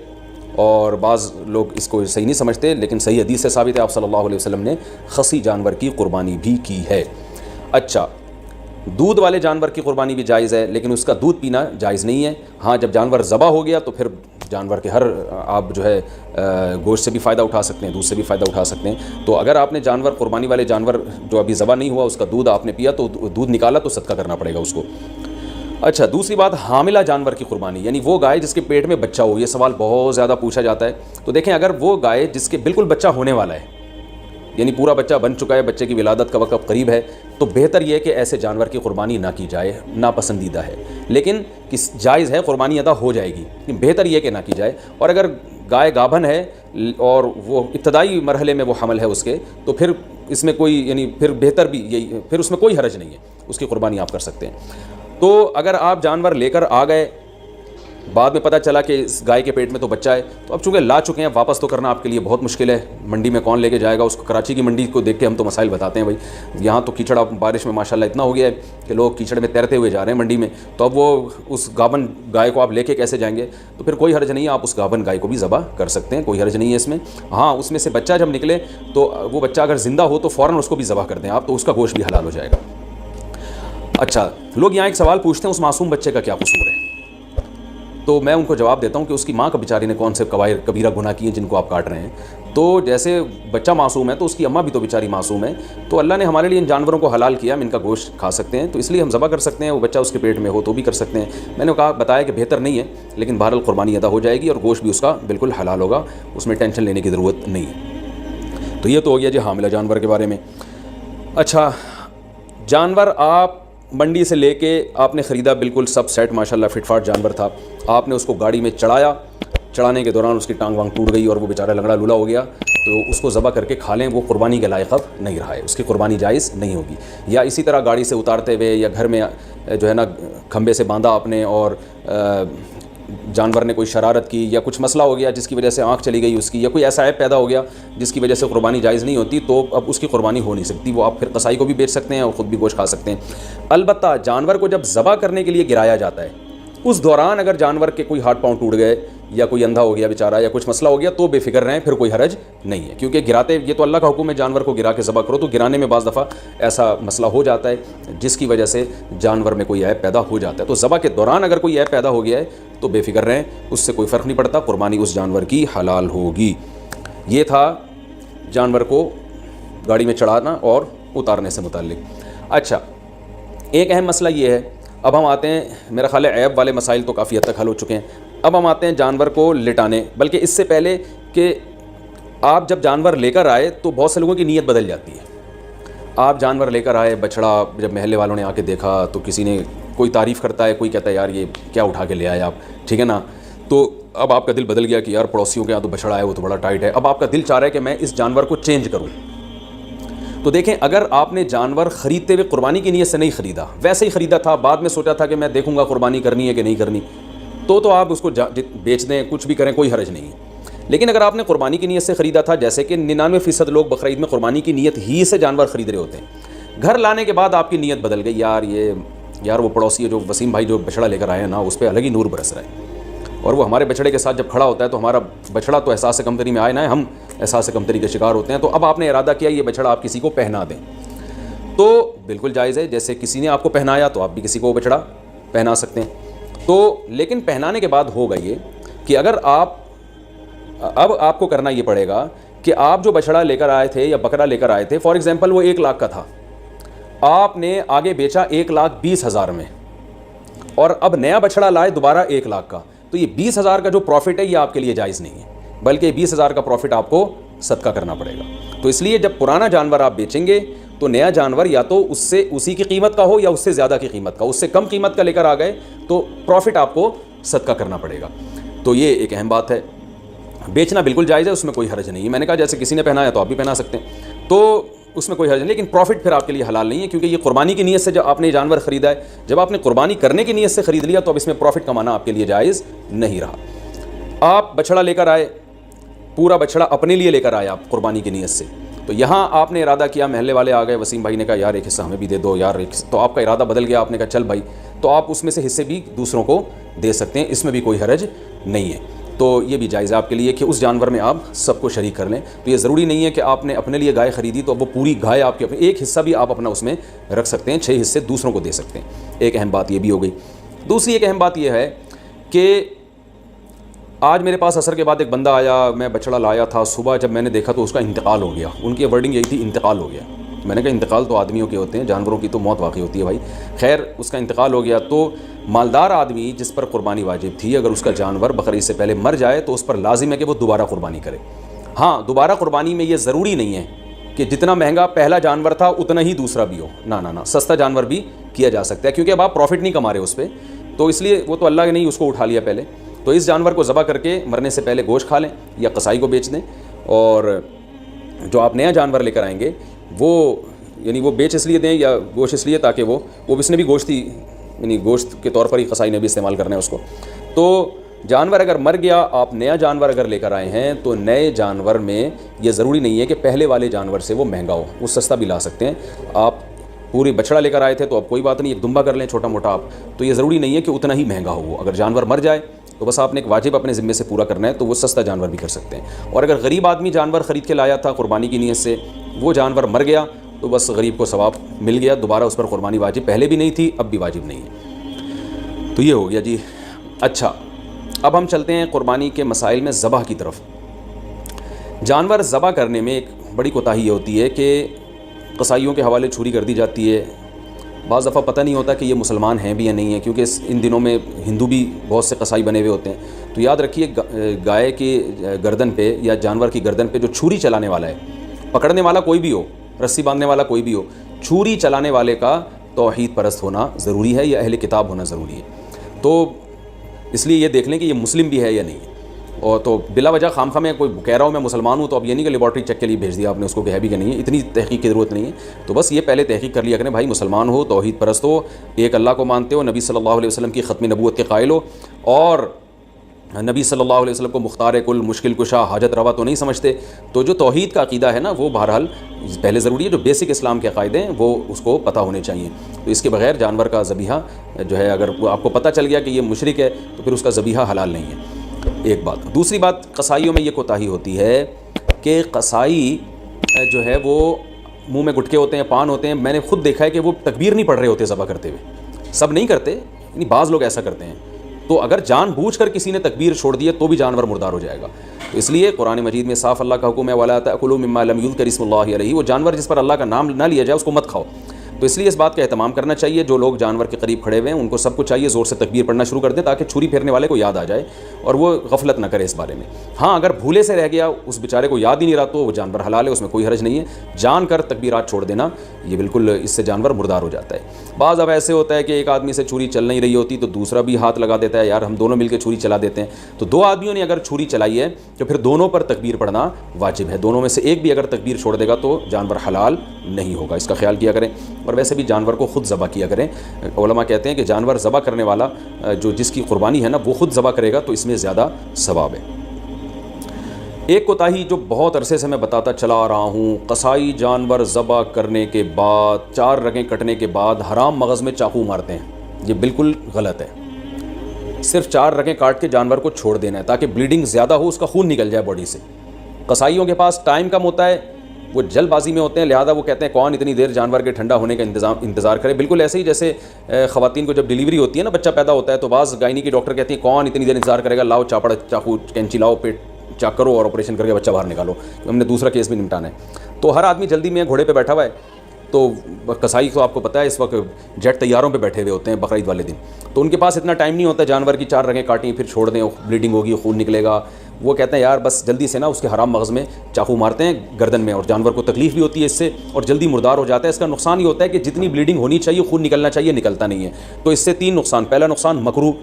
اور بعض لوگ اس کو صحیح نہیں سمجھتے, لیکن صحیح حدیث سے ثابت ہے آپ صلی اللہ علیہ وسلم نے خصی جانور کی قربانی بھی کی ہے. اچھا, دودھ والے جانور کی قربانی بھی جائز ہے لیکن اس کا دودھ پینا جائز نہیں ہے. ہاں جب جانور ذبح ہو گیا تو پھر جانور کے ہر آپ جو ہے گوشت سے بھی فائدہ اٹھا سکتے ہیں, دودھ سے بھی فائدہ اٹھا سکتے ہیں. تو اگر آپ نے جانور قربانی والے جانور جو ابھی ذبح نہیں ہوا اس کا دودھ آپ نے پیا تو دودھ نکالا تو صدقہ کرنا پڑے گا اس کو. اچھا, دوسری بات حاملہ جانور کی قربانی, یعنی وہ گائے جس کے پیٹ میں بچہ ہو. یہ سوال بہت زیادہ پوچھا جاتا ہے. تو دیکھیں اگر وہ گائے جس کے بالکل بچہ ہونے والا ہے, یعنی پورا بچہ بن چکا ہے, بچے کی ولادت کا وقت قریب ہے, تو بہتر یہ ہے کہ ایسے جانور کی قربانی نہ کی جائے, ناپسندیدہ ہے. لیکن جائز ہے, قربانی ادا ہو جائے گی, لیکن بہتر یہ کہ نہ کی جائے. اور اگر گائے گابھن ہے اور وہ ابتدائی مرحلے میں وہ حمل ہے اس کے, تو پھر اس میں کوئی یعنی پھر بہتر بھی یہی, پھر اس میں کوئی حرج نہیں ہے, اس کی قربانی آپ کر سکتے ہیں. تو اگر آپ جانور لے کر آ گئے, بعد میں پتہ چلا کہ اس گائے کے پیٹ میں تو بچہ ہے, تو اب چونکہ لا چکے ہیں واپس تو کرنا آپ کے لیے بہت مشکل ہے. منڈی میں کون لے کے جائے گا اس کو؟ کراچی کی منڈی کو دیکھ کے ہم تو مسائل بتاتے ہیں بھائی, یہاں تو کیچڑ بارش میں ماشاءاللہ اتنا ہو گیا ہے کہ لوگ کیچڑ میں تیرتے ہوئے جا رہے ہیں منڈی میں. تو اب وہ اس گابن گائے کو آپ لے کے کیسے جائیں گے؟ تو پھر کوئی حرج نہیں ہے, آپ اس گابن گائے کو بھی ذبح کر سکتے ہیں, کوئی حرج نہیں ہے اس میں. ہاں, اس میں سے بچہ جب نکلے تو وہ بچہ اگر زندہ ہو تو فوراً اس کو بھی ذبح کر دیں آپ, تو اس کا گوشت بھی حلال ہو جائے گا. اچھا, لوگ یہاں ایک سوال پوچھتے ہیں اس معصوم بچے کا کیا قصور ہے؟ تو میں ان کو جواب دیتا ہوں کہ اس کی ماں کا بیچاری نے کون سے کبیرہ گناہ کیے جن کو آپ کاٹ رہے ہیں. تو جیسے بچہ معصوم ہے تو اس کی اماں بھی تو بیچاری معصوم ہے. تو اللہ نے ہمارے لیے ان جانوروں کو حلال کیا, ہم ان کا گوشت کھا سکتے ہیں, تو اس لیے ہم ذبح کر سکتے ہیں. وہ بچہ اس کے پیٹ میں ہو تو بھی کر سکتے ہیں. میں نے بتایا کہ بہتر نہیں ہے, لیکن بہرحال قربانی ادا ہو جائے گی اور گوشت بھی اس کا بالکل حلال ہوگا, اس میں ٹینشن لینے کی ضرورت نہیں ہے. تو یہ تو ہو گیا جی حاملہ جانور کے بارے میں. اچھا, جانور آپ منڈی سے لے کے آپ نے خریدا, بالکل سب سیٹ ماشاءاللہ فٹ فاٹ جانور تھا, آپ نے اس کو گاڑی میں چڑھایا, چڑھانے کے دوران اس کی ٹانگ وانگ ٹوٹ گئی اور وہ بیچارہ لنگڑا لولا ہو گیا, تو اس کو ذبح کر کے کھا لیں، وہ قربانی کے لائق اب نہیں رہا ہے، اس کی قربانی جائز نہیں ہوگی۔ یا اسی طرح گاڑی سے اتارتے ہوئے یا گھر میں جو ہے نا کھمبے سے باندھا آپ نے اور جانور نے کوئی شرارت کی یا کچھ مسئلہ ہو گیا جس کی وجہ سے آنکھ چلی گئی اس کی، یا کوئی ایسا عیب پیدا ہو گیا جس کی وجہ سے قربانی جائز نہیں ہوتی، تو اب اس کی قربانی ہو نہیں سکتی، وہ آپ پھر قصائی کو بھی بیچ سکتے ہیں اور خود بھی گوشت کھا سکتے ہیں۔ البتہ جانور کو جب ذبح کرنے کے لیے گرایا جاتا ہے، اس دوران اگر جانور کے کوئی ہاتھ پاؤں ٹوٹ گئے یا کوئی اندھا ہو گیا بیچارہ یا کچھ مسئلہ ہو گیا تو بے فکر رہیں، پھر کوئی حرج نہیں ہے، کیونکہ گراتے یہ تو اللہ کا حکم ہے جانور کو گرا کے ذبح کرو، تو گرانے میں بعض دفعہ ایسا مسئلہ ہو جاتا ہے جس کی وجہ سے جانور میں کوئی عیب پیدا ہو جاتا ہے، تو ذبح کے دوران اگر کوئی عیب پیدا ہو گیا ہے تو بے فکر رہیں، اس سے کوئی فرق نہیں پڑتا، قربانی اس جانور کی حلال ہوگی۔ یہ تھا جانور کو گاڑی میں چڑھانا اور اتارنے سے متعلق۔ اچھا، ایک اہم مسئلہ یہ ہے، اب ہم آتے ہیں، میرا خیال ہے عیب والے مسائل تو کافی حد تک حل ہو چکے ہیں، اب ہم آتے ہیں جانور کو لٹانے، بلکہ اس سے پہلے کہ آپ جب جانور لے کر آئے تو بہت سے لوگوں کی نیت بدل جاتی ہے۔ آپ جانور لے کر آئے، بچڑا، جب محلے والوں نے آ کے دیکھا تو کسی نے کوئی تعریف کرتا ہے، کوئی کہتا ہے یار یہ کیا اٹھا کے لے آئے آپ، ٹھیک ہے نا، تو اب آپ کا دل بدل گیا کہ یار پڑوسیوں کے یہاں تو بچڑا ہے وہ تو بڑا ٹائٹ ہے، اب آپ کا دل چاہ رہا ہے کہ میں اس جانور کو چینج کروں۔ تو دیکھیں، اگر آپ نے جانور خریدتے ہوئے قربانی کی نیت سے نہیں خریدا، ویسے ہی خریدا تھا، بعد میں سوچا تھا کہ میں دیکھوں گا قربانی کرنی ہے کہ نہیں کرنی، تو آپ اس کو بیچ دیں، کچھ بھی کریں، کوئی حرج نہیں ہے۔ لیکن اگر آپ نے قربانی کی نیت سے خریدا تھا، جیسے کہ 99% لوگ بقرعید میں قربانی کی نیت ہی سے جانور خرید رہے ہوتے ہیں، گھر لانے کے بعد آپ کی نیت بدل گئی، یار وہ پڑوسی ہے جو وسیم بھائی جو بچڑا لے کر آئے ہیں نا، اس پہ الگ ہی نور برس رہا ہے، اور وہ ہمارے بچڑے کے ساتھ جب کھڑا ہوتا ہے تو ہمارا بچڑا تو احساس کمتری میں آئے نہ، ہم احساس کمتری کے شکار ہوتے ہیں، تو اب آپ نے ارادہ کیا یہ بچڑا آپ کسی کو پہنا دیں، تو بالکل جائز ہے، جیسے کسی نے آپ کو پہنایا تو آپ بھی کسی کو بچڑا پہنا سکتے ہیں۔ تو لیکن پہنانے کے بعد ہوگا یہ کہ اگر اب آپ کو کرنا یہ پڑے گا کہ آپ جو بچڑا لے کر آئے تھے یا بکرا لے کر آئے تھے، فار ایگزامپل وہ 1 لاکھ کا تھا، آپ نے آگے بیچا 1,20,000 میں، اور اب نیا بچڑا لائے دوبارہ 1 لاکھ کا، تو یہ 20,000 کا جو پروفٹ ہے یہ آپ کے لیے جائز نہیں ہے، بلکہ 20,000 کا پروفٹ آپ کو صدقہ کرنا پڑے گا۔ تو اس لیے جب پرانا جانور آپ بیچیں گے تو نیا جانور یا تو اس سے اسی کی قیمت کا ہو یا اس سے زیادہ کی قیمت کا، اس سے کم قیمت کا لے کر آ گئے تو پروفٹ آپ کو صدقہ کرنا پڑے گا۔ تو یہ ایک اہم بات ہے، بیچنا بالکل جائز ہے، اس میں کوئی حرج نہیں ہے، میں نے کہا جیسے کسی نے پہنایا تو آپ بھی پہنا سکتے ہیں، تو اس میں کوئی حرج نہیں، لیکن پروفٹ پھر آپ کے لیے حلال نہیں ہے، کیونکہ یہ قربانی کی نیت سے جب آپ نے جانور خریدا ہے، جب آپ نے قربانی کرنے کی نیت سے خرید لیا تو اب اس میں پروفٹ کمانا آپ کے لیے جائز نہیں رہا۔ آپ بچڑا لے کر آئے، پورا بچڑا اپنے لیے لے کر آئے آپ قربانی کی نیت سے، تو یہاں آپ نے ارادہ کیا، محلے والے آ گئے، وسیم بھائی نے کہا یار ایک حصہ ہمیں بھی دے دو یار ایک، تو آپ کا ارادہ بدل گیا، آپ نے کہا چل بھائی، تو آپ اس میں سے حصے بھی دوسروں کو دے سکتے ہیں، اس میں بھی کوئی حرج نہیں ہے۔ تو یہ بھی جائز ہے آپ کے لیے کہ اس جانور میں آپ سب کو شریک کر لیں، تو یہ ضروری نہیں ہے کہ آپ نے اپنے لیے گائے خریدی تو اب وہ پوری گائے آپ کے اپنے، ایک حصہ بھی آپ اپنا اس میں رکھ سکتے ہیں، 6 حصے دوسروں کو دے سکتے ہیں۔ ایک اہم بات یہ بھی ہو گئی۔ دوسری ایک اہم بات یہ ہے کہ آج میرے پاس عصر کے بعد ایک بندہ آیا، میں بچڑا لایا تھا، صبح جب میں نے دیکھا تو اس کا انتقال ہو گیا، ان کی ورڈنگ یہی تھی انتقال ہو گیا، میں نے کہا انتقال تو آدمیوں کے ہوتے ہیں، جانوروں کی تو موت واقع ہوتی ہے بھائی، خیر اس کا انتقال ہو گیا، تو مالدار آدمی جس پر قربانی واجب تھی، اگر اس کا جانور بقرعید سے پہلے مر جائے تو اس پر لازم ہے کہ وہ دوبارہ قربانی کرے۔ ہاں، دوبارہ قربانی میں یہ ضروری نہیں ہے کہ جتنا مہنگا پہلا جانور تھا اتنا ہی دوسرا بھی ہو، نہ سستا جانور بھی کیا جا سکتا ہے، کیونکہ اب آپ پروفٹ نہیں کما رہے اس پہ، تو اس لیے وہ تو اللہ نے نہیں اس کو اٹھا لیا پہلے، تو اس جانور کو ذبح کر کے مرنے سے پہلے گوشت کھا لیں یا قصائی کو بیچ دیں، اور جو آپ نیا جانور لے کر آئیں گے وہ یعنی وہ بیچ اس لیے دیں یا گوشت اس لیے تاکہ وہ اس نے بھی گوشت ہی یعنی گوشت کے طور پر ہی قصائی نے بھی استعمال کرنا ہے اس کو۔ تو جانور اگر مر گیا، آپ نیا جانور اگر لے کر آئے ہیں تو نئے جانور میں یہ ضروری نہیں ہے کہ پہلے والے جانور سے وہ مہنگا ہو، وہ سستا بھی لا سکتے ہیں۔ آپ پوری بچڑا لے کر آئے تھے تو اب کوئی بات نہیں، ایک دمبا کر لیں چھوٹا موٹا آپ، تو یہ ضروری نہیں ہے کہ اتنا ہی مہنگا ہو وہ، اگر جانور مر جائے تو بس آپ نے ایک واجب اپنے ذمے سے پورا کرنا ہے، تو وہ سستا جانور بھی کر سکتے ہیں۔ اور اگر غریب آدمی جانور خرید کے لایا تھا قربانی کی نیت سے، وہ جانور مر گیا تو بس غریب کو ثواب مل گیا، دوبارہ اس پر قربانی واجب پہلے بھی نہیں تھی اب بھی واجب نہیں ہے۔ تو یہ ہو گیا جی۔ اچھا، اب ہم چلتے ہیں قربانی کے مسائل میں ذبح کی طرف۔ جانور ذبح کرنے میں ایک بڑی کوتاہی یہ ہوتی ہے کہ قصائیوں کے حوالے چھری کر دی جاتی ہے، بعض دفعہ پتہ نہیں ہوتا کہ یہ مسلمان ہیں بھی یا نہیں ہیں، کیونکہ ان دنوں میں ہندو بھی بہت سے قصائی بنے ہوئے ہوتے ہیں، تو یاد رکھیے گائے کی گردن پہ یا جانور کی گردن پہ جو چھری چلانے والا ہے، پکڑنے والا کوئی بھی ہو، رسی باندھنے والا کوئی بھی ہو، چھری چلانے والے کا توحید پرست ہونا ضروری ہے یا اہل کتاب ہونا ضروری ہے۔ تو اس لیے یہ دیکھ لیں کہ یہ مسلم بھی ہے یا نہیں، اور تو بلا وجہ خام خواہ میں کوئی کہہ رہا ہوں میں مسلمان ہوں تو اب یہ نہیں کہ لیبارٹری چیک کے لیے بھیج دیا آپ نے اس کو کہ ہے بھی کہ نہیں ہے، اتنی تحقیق کی ضرورت نہیں ہے. تو بس یہ پہلے تحقیق کر لیا کریں بھائی، مسلمان ہو، توحید پرست ہو، ایک اللہ کو مانتے ہو، نبی صلی اللہ علیہ وسلم کی ختم نبوت کے قائل ہو، اور نبی صلی اللہ علیہ وسلم کو مختار کل، مشکل کشا، حاجت روا تو نہیں سمجھتے. تو جو توحید کا عقیدہ ہے نا وہ بہرحال پہلے ضروری ہے، جو بیسک اسلام کے عقائدے ہیں وہ اس کو پتہ ہونے چاہیے. تو اس کے بغیر جانور کا ذبیحہ جو ہے، اگر آپ کو پتہ چل گیا کہ یہ مشرک ہے تو پھر اس کا ذبیحہ حلال نہیں ہے. ایک بات. دوسری بات، قصائیوں میں یہ کوتاہی ہوتی ہے کہ قصائی جو ہے وہ منہ میں گٹکے ہوتے ہیں، پان ہوتے ہیں. میں نے خود دیکھا ہے کہ وہ تکبیر نہیں پڑھ رہے ہوتے ذبح کرتے ہوئے، سب نہیں کرتے، یعنی بعض لوگ ایسا کرتے ہیں. تو اگر جان بوجھ کر کسی نے تکبیر چھوڑ دی ہے تو بھی جانور مردار ہو جائے گا. تو اس لیے قرآن مجید میں صاف اللہ کا حکم ہے وَلَا تَأْكُلُوا مِمَّا لَمْ يُذْكَرِ اسْمُ اللَّهِ عَلَيْهِ، وہ جانور جس پر اللہ کا نام نہ لیا جائے اس کو مت کھاؤ. تو اس لیے اس بات کا اہتمام کرنا چاہیے. جو لوگ جانور کے قریب کھڑے ہوئے ہیں ان کو سب کو چاہیے زور سے تکبیر پڑھنا شروع کر دیں تاکہ چھری پھیرنے والے کو یاد آ جائے اور وہ غفلت نہ کرے اس بارے میں. ہاں اگر بھولے سے رہ گیا، اس بیچارے کو یاد ہی نہیں رہا تو وہ جانور حلال ہے، اس میں کوئی حرج نہیں ہے. جان کر تکبیرات چھوڑ دینا یہ بالکل اس سے جانور مردار ہو جاتا ہے. بعض اب ایسے ہوتا ہے کہ ایک آدمی سے چھری چل نہیں رہی ہوتی تو دوسرا بھی ہاتھ لگا دیتا ہے، یار ہم دونوں مل کے چھری چلا دیتے ہیں. تو دو آدمیوں نے اگر چھری چلائی ہے تو پھر دونوں پر تکبیر پڑھنا واجب ہے. دونوں میں سے ایک بھی اگر تکبیر چھوڑ دے گا تو جانور حلال نہیں ہوگا. اس کا خیال کیا کریں. اور ویسے بھی جانور کو خود ذبح کیا کریں. علماء کہتے ہیں کہ جانور ذبح کرنے والا جو جس کی قربانی ہے نا وہ خود ذبح کرے گا تو اس میں زیادہ ثواب ہے. ایک کوتاہی جو بہت عرصے سے میں بتاتا چلا آ رہا ہوں، قصائی جانور ذبح کرنے کے بعد 4 رگیں کٹنے کے بعد حرام مغز میں چاقو مارتے ہیں. یہ بالکل غلط ہے. صرف 4 رگیں کاٹ کے جانور کو چھوڑ دینا ہے تاکہ بلیڈنگ زیادہ ہو، اس کا خون نکل جائے باڈی سے. قصائیوں کے پاس ٹائم کم ہوتا ہے، وہ جلد بازی میں ہوتے ہیں، لہذا وہ کہتے ہیں کون اتنی دیر جانور کے ٹھنڈا ہونے کا انتظار کرے. بالکل ایسے ہی جیسے خواتین کو جب ڈیلیوری ہوتی ہے نا، بچہ پیدا ہوتا ہے تو بعض گائنی کی ڈاکٹر کہتی ہیں کون اتنی دیر انتظار کرے گا، لاؤ چاپڑ، چاقو، کینچی لاؤ، پیٹ چاک کرو اور آپریشن کر کے بچہ باہر نکالو، ہم نے دوسرا کیس بھی نمٹانا ہے. تو ہر آدمی جلدی میں گھوڑے پہ بیٹھا ہوا ہے. تو قصائی تو آپ کو پتہ ہے اس وقت جیٹ طیاروں پہ بیٹھے ہوئے ہوتے ہیں بقرعید والے دن، تو ان کے پاس اتنا ٹائم نہیں ہوتا جانور کی 4 رگیں کاٹیں پھر چھوڑ دیں، بلیڈنگ ہوگی، خون نکلے گا. وہ کہتے ہیں یار بس جلدی سے نا اس کے حرام مغز میں چاقو مارتے ہیں گردن میں، اور جانور کو تکلیف بھی ہوتی ہے اس سے اور جلدی مردار ہو جاتا ہے. اس کا نقصان یہ ہوتا ہے کہ جتنی بلیڈنگ ہونی چاہیے، خون نکلنا چاہیے، نکلتا نہیں ہے. تو اس سے 3 نقصان. پہلا نقصان مکروہ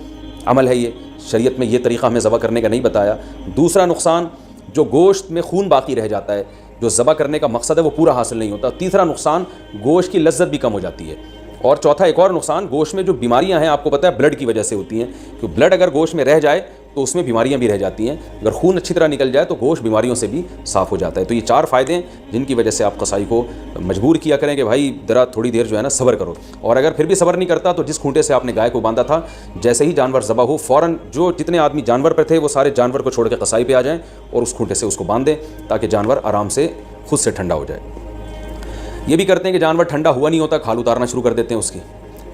عمل ہے، یہ شریعت میں یہ طریقہ ہمیں ذبح کرنے کا نہیں بتایا. دوسرا نقصان جو گوشت میں خون باقی رہ جاتا ہے، جو ذبح کرنے کا مقصد ہے وہ پورا حاصل نہیں ہوتا. تیسرا نقصان گوشت کی لذت بھی کم ہو جاتی ہے. اور چوتھا ایک اور نقصان، گوشت میں جو بیماریاں ہیں آپ کو پتہ ہے بلڈ کی وجہ سے ہوتی ہیں، کہ بلڈ اگر گوشت میں رہ جائے تو اس میں بیماریاں بھی رہ جاتی ہیں. اگر خون اچھی طرح نکل جائے تو گوشت بیماریوں سے بھی صاف ہو جاتا ہے. تو یہ 4 فائدے ہیں جن کی وجہ سے آپ قصائی کو مجبور کیا کریں کہ بھائی ذرا تھوڑی دیر جو ہے نا صبر کرو. اور اگر پھر بھی صبر نہیں کرتا تو جس کھونٹے سے آپ نے گائے کو باندھا تھا، جیسے ہی جانور ذبح ہو فوراً جو جتنے آدمی جانور پہ تھے وہ سارے جانور کو چھوڑ کے قصائی پہ آ جائیں اور اس کھونٹے سے اس کو باندھ دیں تاکہ جانور آرام سے خود سے ٹھنڈا ہو جائے. یہ بھی کرتے ہیں کہ جانور ٹھنڈا ہوا نہیں ہوتا کھال اتارنا شروع کر دیتے ہیں اس کی،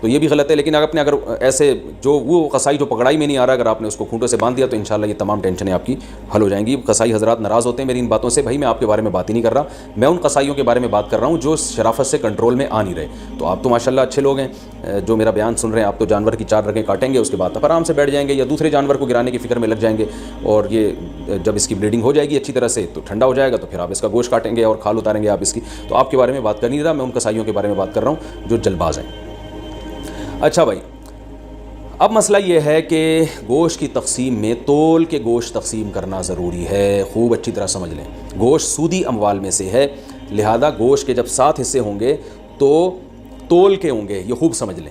تو یہ بھی غلط ہے. لیکن اگر ایسے جو وہ قصائی جو پکڑائی میں نہیں آ رہا، اگر آپ نے اس کو کھونٹوں سے باندھ دیا تو انشاءاللہ یہ تمام ٹینشنیں آپ کی حل ہو جائیں گی. قصائی حضرات ناراض ہوتے ہیں میری ان باتوں سے. بھائی میں آپ کے بارے میں بات ہی نہیں کر رہا، میں ان قصائیوں کے بارے میں بات کر رہا ہوں جو شرافت سے کنٹرول میں آ نہیں رہے. تو آپ تو ماشاءاللہ اچھے لوگ ہیں جو میرا بیان سن رہے ہیں. آپ تو جانور کی 4 رگیں کاٹیں گے، اس کے بعد آپ آرام سے بیٹھ جائیں گے یا دوسرے جانور کو گرانے کی فکر میں لگ جائیں گے، اور یہ جب اس کی بلیڈنگ ہو جائے گی اچھی طرح سے تو ٹھنڈا ہو جائے گا تو پھر آپ اس کا گوشت کاٹیں گے اور کھال اتاریں گے آپ اس کی. تو آپ کے بارے میں بات کر نہیں رہا، میں ان قصائیوں کے بارے میں بات کر رہا ہوں جو جلد باز ہیں. اچھا بھائی، اب مسئلہ یہ ہے کہ گوشت کی تقسیم میں تول کے گوشت تقسیم کرنا ضروری ہے. خوب اچھی طرح سمجھ لیں، گوشت سودی اموال میں سے ہے، لہذا گوشت کے جب 7 حصے ہوں گے تو تول کے ہوں گے. یہ خوب سمجھ لیں.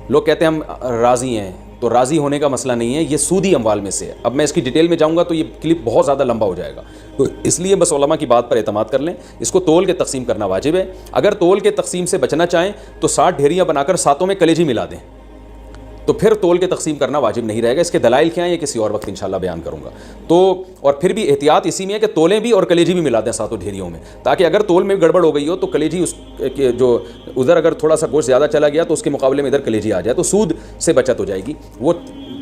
لوگ کہتے ہیں ہم راضی ہیں، تو راضی ہونے کا مسئلہ نہیں ہے، یہ سودی اموال میں سے ہے. اب میں اس کی ڈیٹیل میں جاؤں گا تو یہ کلپ بہت زیادہ لمبا ہو جائے گا، تو اس لیے بس علماء کی بات پر اعتماد کر لیں. اس کو تول کے تقسیم کرنا واجب ہے. اگر تول کے تقسیم سے بچنا چاہیں تو 60 ڈھیریاں بنا کر 7 میں کلیجی ملا دیں، تو پھر تول کے تقسیم کرنا واجب نہیں رہے گا. اس کے دلائل کیا ہیں یہ کسی اور وقت انشاءاللہ بیان کروں گا. تو اور پھر بھی احتیاط اسی میں ہے کہ تولیں بھی اور کلیجی بھی ملا دیں 7 ڈھیریوں میں، تاکہ اگر تول میں گڑبڑ ہو گئی ہو تو کلیجی اس کے جو ادھر اگر تھوڑا سا گوشت زیادہ چلا گیا تو اس کے مقابلے میں ادھر کلیجی آ جائے تو سود سے بچت ہو جائے گی. وہ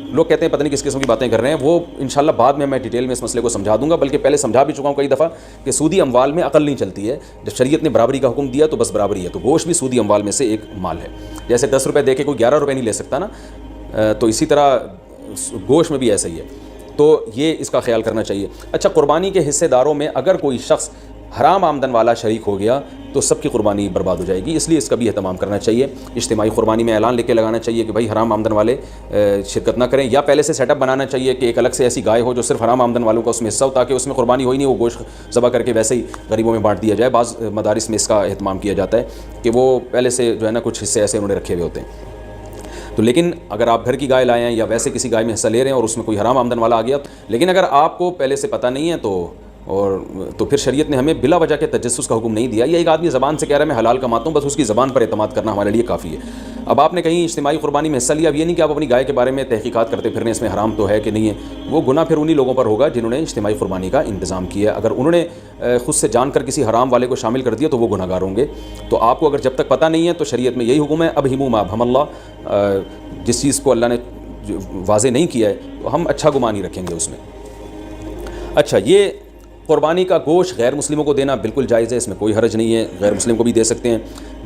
لوگ کہتے ہیں پتہ نہیں کس قسم کی باتیں کر رہے ہیں، وہ انشاءاللہ بعد میں ڈیٹیل میں اس مسئلے کو سمجھا دوں گا، بلکہ پہلے سمجھا بھی چکا ہوں کئی دفعہ کہ سودی اموال میں عقل نہیں چلتی ہے. جب شریعت نے برابری کا حکم دیا تو بس برابری ہے. تو گوشت بھی سودی اموال میں سے ایک مال ہے. جیسے 10 روپے دے کے کوئی 11 روپے نہیں لے سکتا نا، تو اسی طرح گوشت میں بھی ایسا ہی ہے. تو یہ اس کا خیال کرنا چاہیے. اچھا، قربانی کے حصے داروں میں اگر کوئی شخص حرام آمدن والا شریک ہو گیا تو سب کی قربانی برباد ہو جائے گی. اس لیے اس کا بھی اہتمام کرنا چاہیے. اجتماعی قربانی میں اعلان لے کے لگانا چاہیے کہ بھائی حرام آمدن والے شرکت نہ کریں, یا پہلے سے سیٹ اپ بنانا چاہیے کہ ایک الگ سے ایسی گائے ہو جو صرف حرام آمدن والوں کا اس میں حصہ ہو, تاکہ اس میں قربانی ہوئی نہیں, وہ گوشت ذبح کر کے ویسے ہی غریبوں میں بانٹ دیا جائے. بعض مدارس میں اس کا اہتمام کیا جاتا ہے کہ وہ پہلے سے جو ہے نا کچھ حصے ایسے انہوں نے رکھے ہوئے ہوتے ہیں. تو لیکن اگر آپ گھر کی گائے لائے ہیں یا ویسے کسی گائے میں حصہ لے رہے ہیں اور اس میں کوئی حرام آمدن والا آ گیا, لیکن اگر آپ کو پہلے سے پتہ نہیں ہے تو پھر شریعت نے ہمیں بلا وجہ کے تجسس کا حکم نہیں دیا. یہ ایک آدمی زبان سے کہہ رہا ہے میں حلال کماتا ہوں, بس اس کی زبان پر اعتماد کرنا ہمارے لیے کافی ہے. اب آپ نے کہیں اجتماعی قربانی میں حصہ لیا, اب یہ نہیں کہ آپ اپنی گائے کے بارے میں تحقیقات کرتے پھرنے اس میں حرام تو ہے کہ نہیں ہے. وہ گناہ پھر انہی لوگوں پر ہوگا جنہوں نے اجتماعی قربانی کا انتظام کیا ہے. اگر انہوں نے خود سے جان کر کسی حرام والے کو شامل کر دیا تو وہ گناہ گار ہوں گے. تو آپ کو اگر جب تک پتہ نہیں ہے تو شریعت میں یہی حکم ہے ابہموا ما ابہم اللہ, جس چیز کو اللہ نے واضح نہیں کیا ہے تو ہم اچھا گمان ہی رکھیں گے اس میں. اچھا, یہ قربانی کا گوشت غیر مسلموں کو دینا بالکل جائز ہے, اس میں کوئی حرج نہیں ہے, غیر مسلم کو بھی دے سکتے ہیں.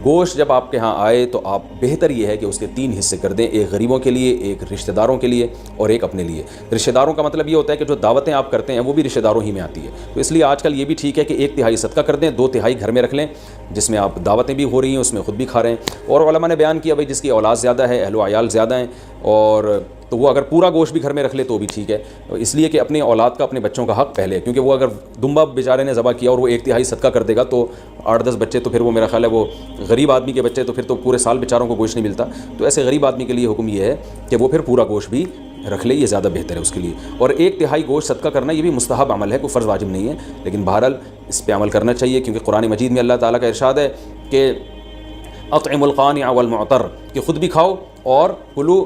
گوشت جب آپ کے ہاں آئے تو آپ بہتر یہ ہے کہ اس کے 3 حصے کر دیں, ایک غریبوں کے لیے, ایک رشتہ داروں کے لیے اور ایک اپنے لیے. رشتہ داروں کا مطلب یہ ہوتا ہے کہ جو دعوتیں آپ کرتے ہیں وہ بھی رشتہ داروں ہی میں آتی ہے, تو اس لیے آج کل یہ بھی ٹھیک ہے کہ 1/3 صدقہ کر دیں, 2/3 گھر میں رکھ لیں جس میں آپ دعوتیں بھی ہو رہی ہیں اس میں خود بھی کھا رہے ہیں. اور علماء نے بیان کیا بھائی جس کی اولاد زیادہ ہے, اہل و عیال زیادہ ہیں, اور تو وہ اگر پورا گوشت بھی گھر میں رکھ لے تو بھی ٹھیک ہے, اس لیے کہ اپنے اولاد کا, اپنے بچوں کا حق پہلے ہے. کیونکہ وہ اگر دمبا بیچارے نے ذبح کیا اور وہ 1/3 صدقہ کر دے گا تو 8-10 بچے, تو پھر وہ میرا خیال ہے وہ غریب آدمی کے بچے, تو پھر تو پورے سال بیچاروں کو گوشت نہیں ملتا. تو ایسے غریب آدمی کے لیے حکم یہ ہے کہ وہ پھر پورا گوشت بھی رکھ لے, یہ زیادہ بہتر ہے اس کے لیے. اور 1/3 گوشت صدقہ کرنا یہ بھی مستحب عمل ہے, کوئی فرض واجب نہیں ہے, لیکن بہرحال اس پہ عمل کرنا چاہیے. کیونکہ قرآن مجید میں اللہ تعالیٰ کا ارشاد ہے کہ اطعم القانع والمعتر, کہ خود بھی کھاؤ اور کلو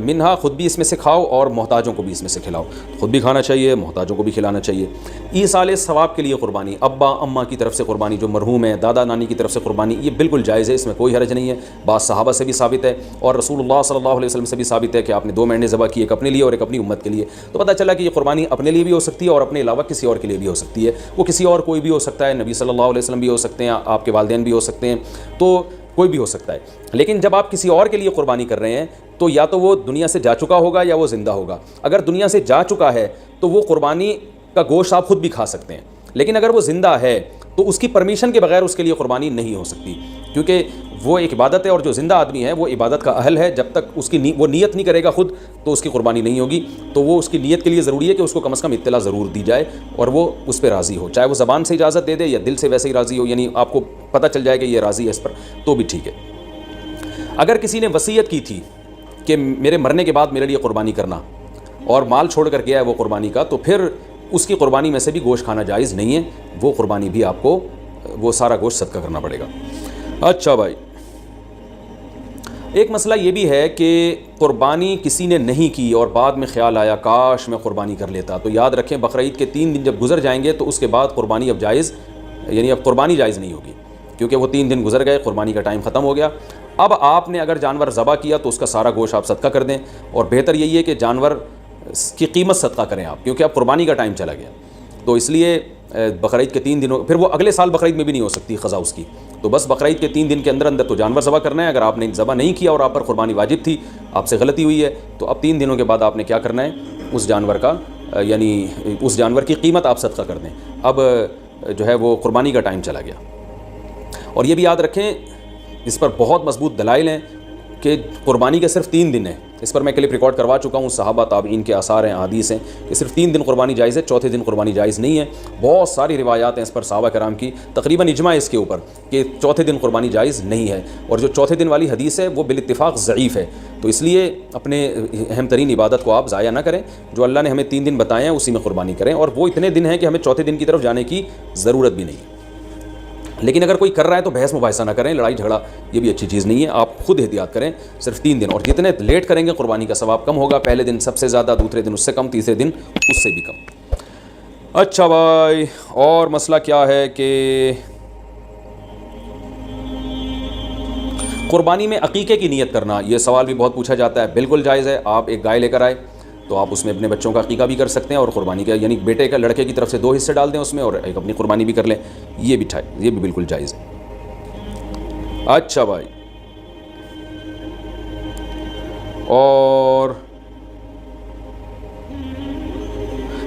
منہا, خود بھی اس میں سے کھاؤ اور محتاجوں کو بھی اس میں سے کھلاؤ. خود بھی کھانا چاہیے, محتاجوں کو بھی کھلانا چاہیے. ایصال ثواب کے لیے قربانی, ابا اماں کی طرف سے قربانی جو مرحوم ہے, دادا نانی کی طرف سے قربانی, یہ بالکل جائز ہے, اس میں کوئی حرج نہیں ہے. بعض صحابہ سے بھی ثابت ہے اور رسول اللہ صلی اللہ علیہ وسلم سے بھی ثابت ہے کہ آپ نے 2 مینڈے ذبح کیے, ایک اپنے لیے اور ایک اپنی امت کے لیے. تو پتہ چلا کہ یہ قربانی اپنے لیے بھی ہو سکتی ہے اور اپنے علاوہ کسی اور کے لیے بھی ہو سکتی ہے. وہ کسی اور کوئی بھی ہو سکتا ہے, نبی صلی اللہ علیہ وسلم بھی ہو سکتے ہیں, آپ کے والدین بھی ہو سکتے ہیں, تو کوئی بھی ہو سکتا ہے. لیکن جب آپ کسی اور کے لیے قربانی کر رہے ہیں تو یا تو وہ دنیا سے جا چکا ہوگا یا وہ زندہ ہوگا. اگر دنیا سے جا چکا ہے تو وہ قربانی کا گوشت آپ خود بھی کھا سکتے ہیں, لیکن اگر وہ زندہ ہے تو اس کی پرمیشن کے بغیر اس کے لیے قربانی نہیں ہو سکتی, کیونکہ وہ ایک عبادت ہے اور جو زندہ آدمی ہے وہ عبادت کا اہل ہے. جب تک اس کی وہ نیت نہیں کرے گا خود تو اس کی قربانی نہیں ہوگی. تو وہ اس کی نیت کے لیے ضروری ہے کہ اس کو کم از کم اطلاع ضرور دی جائے اور وہ اس پہ راضی ہو, چاہے وہ زبان سے اجازت دے دے یا دل سے ویسے ہی راضی ہو, یعنی آپ کو پتہ چل جائے کہ یہ راضی ہے اس پر, تو بھی ٹھیک ہے. اگر کسی نے وصیت کی تھی کہ میرے مرنے کے بعد میرے لیے قربانی کرنا اور مال چھوڑ کر گیا ہے وہ قربانی کا, تو پھر اس کی قربانی میں سے بھی گوشت کھانا جائز نہیں ہے. وہ قربانی بھی آپ کو وہ سارا گوشت صدقہ کرنا پڑے گا. اچھا بھائی, ایک مسئلہ یہ بھی ہے کہ قربانی کسی نے نہیں کی اور بعد میں خیال آیا کاش میں قربانی کر لیتا, تو یاد رکھیں بقرعید کے 3 دن جب گزر جائیں گے تو اس کے بعد قربانی اب جائز, یعنی اب قربانی جائز نہیں ہوگی, کیونکہ وہ 3 دن گزر گئے, قربانی کا ٹائم ختم ہو گیا. اب آپ نے اگر جانور ذبح کیا تو اس کا سارا گوشت آپ صدقہ کر دیں, اور بہتر یہی ہے کہ جانور کی قیمت صدقہ کریں آپ, کیونکہ اب قربانی کا ٹائم چلا گیا. تو اس لیے بقرعید کے 3 دنوں, پھر وہ اگلے سال بقرعید میں بھی نہیں ہو سکتی قضا اس کی, تو بس بقرعید کے 3 دن کے اندر اندر تو جانور ذبح کرنا ہے. اگر آپ نے ذبح نہیں کیا اور آپ پر قربانی واجب تھی, آپ سے غلطی ہوئی ہے, تو اب 3 دنوں کے بعد آپ نے کیا کرنا ہے, اس جانور کا یعنی اس جانور کی قیمت آپ صدقہ کر دیں. اب جو ہے وہ قربانی کا ٹائم چلا گیا. اور یہ بھی یاد رکھیں, اس پر بہت مضبوط دلائل ہیں کہ قربانی کے صرف 3 دن ہیں. اس پر میں کلپ ریکارڈ کروا چکا ہوں, صحابہ تابعین کے آثار ہیں, احادیث ہیں کہ صرف 3 دن قربانی جائز ہے, چوتھے دن قربانی جائز نہیں ہے. بہت ساری روایات ہیں اس پر صحابہ کرام کی, تقریباً اجماع اس کے اوپر کہ چوتھے دن قربانی جائز نہیں ہے. اور جو چوتھے دن والی حدیث ہے وہ بالاتفاق ضعیف ہے. تو اس لیے اپنے اہم ترین عبادت کو آپ ضائع نہ کریں, جو اللہ نے ہمیں 3 دن بتائے ہیں اسی میں قربانی کریں, اور وہ اتنے دن ہیں کہ ہمیں چوتھے دن کی طرف جانے کی ضرورت بھی نہیں. لیکن اگر کوئی کر رہا ہے تو بحث مباحثہ نہ کریں, لڑائی جھگڑا یہ بھی اچھی چیز نہیں ہے. آپ خود احتیاط کریں, صرف 3 دن, اور جتنے لیٹ کریں گے قربانی کا ثواب کم ہوگا. پہلے دن سب سے زیادہ, دوسرے دن اس سے کم, تیسرے دن اس سے بھی کم. اچھا بھائی, اور مسئلہ کیا ہے کہ قربانی میں عقیقے کی نیت کرنا, یہ سوال بھی بہت پوچھا جاتا ہے. بالکل جائز ہے. آپ ایک گائے لے کر آئے تو آپ اس میں اپنے بچوں کا عقیقہ بھی کر سکتے ہیں, اور قربانی کا یعنی بیٹے کا, لڑکے کی طرف سے 2 حصے ڈال دیں اس میں, اور ایک اپنی قربانی بھی کر لیں. یہ بھی بالکل جائز ہے. اچھا بھائی, اور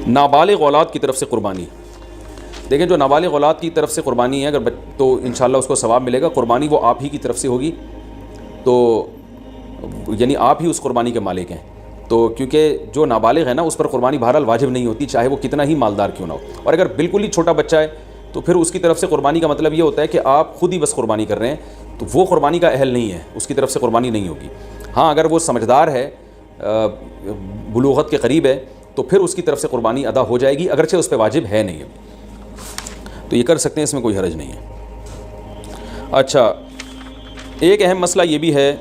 نابالغ اولاد کی طرف سے قربانی, دیکھیں جو نابالغ اولاد کی طرف سے قربانی ہے اگر تو انشاءاللہ اس کو ثواب ملے گا. قربانی وہ آپ ہی کی طرف سے ہوگی, تو یعنی آپ ہی اس قربانی کے مالک ہیں. تو کیونکہ جو نابالغ ہے نا اس پر قربانی بہرحال واجب نہیں ہوتی, چاہے وہ کتنا ہی مالدار کیوں نہ ہو. اور اگر بالکل ہی چھوٹا بچہ ہے تو پھر اس کی طرف سے قربانی کا مطلب یہ ہوتا ہے کہ آپ خود ہی بس قربانی کر رہے ہیں, تو وہ قربانی کا اہل نہیں ہے, اس کی طرف سے قربانی نہیں ہوگی. ہاں اگر وہ سمجھدار ہے, بلوغت کے قریب ہے, تو پھر اس کی طرف سے قربانی ادا ہو جائے گی, اگرچہ اس پہ واجب ہے نہیں ابھی, تو یہ کر سکتے ہیں, اس میں کوئی حرج نہیں ہے. اچھا, ایک اہم مسئلہ یہ بھی ہے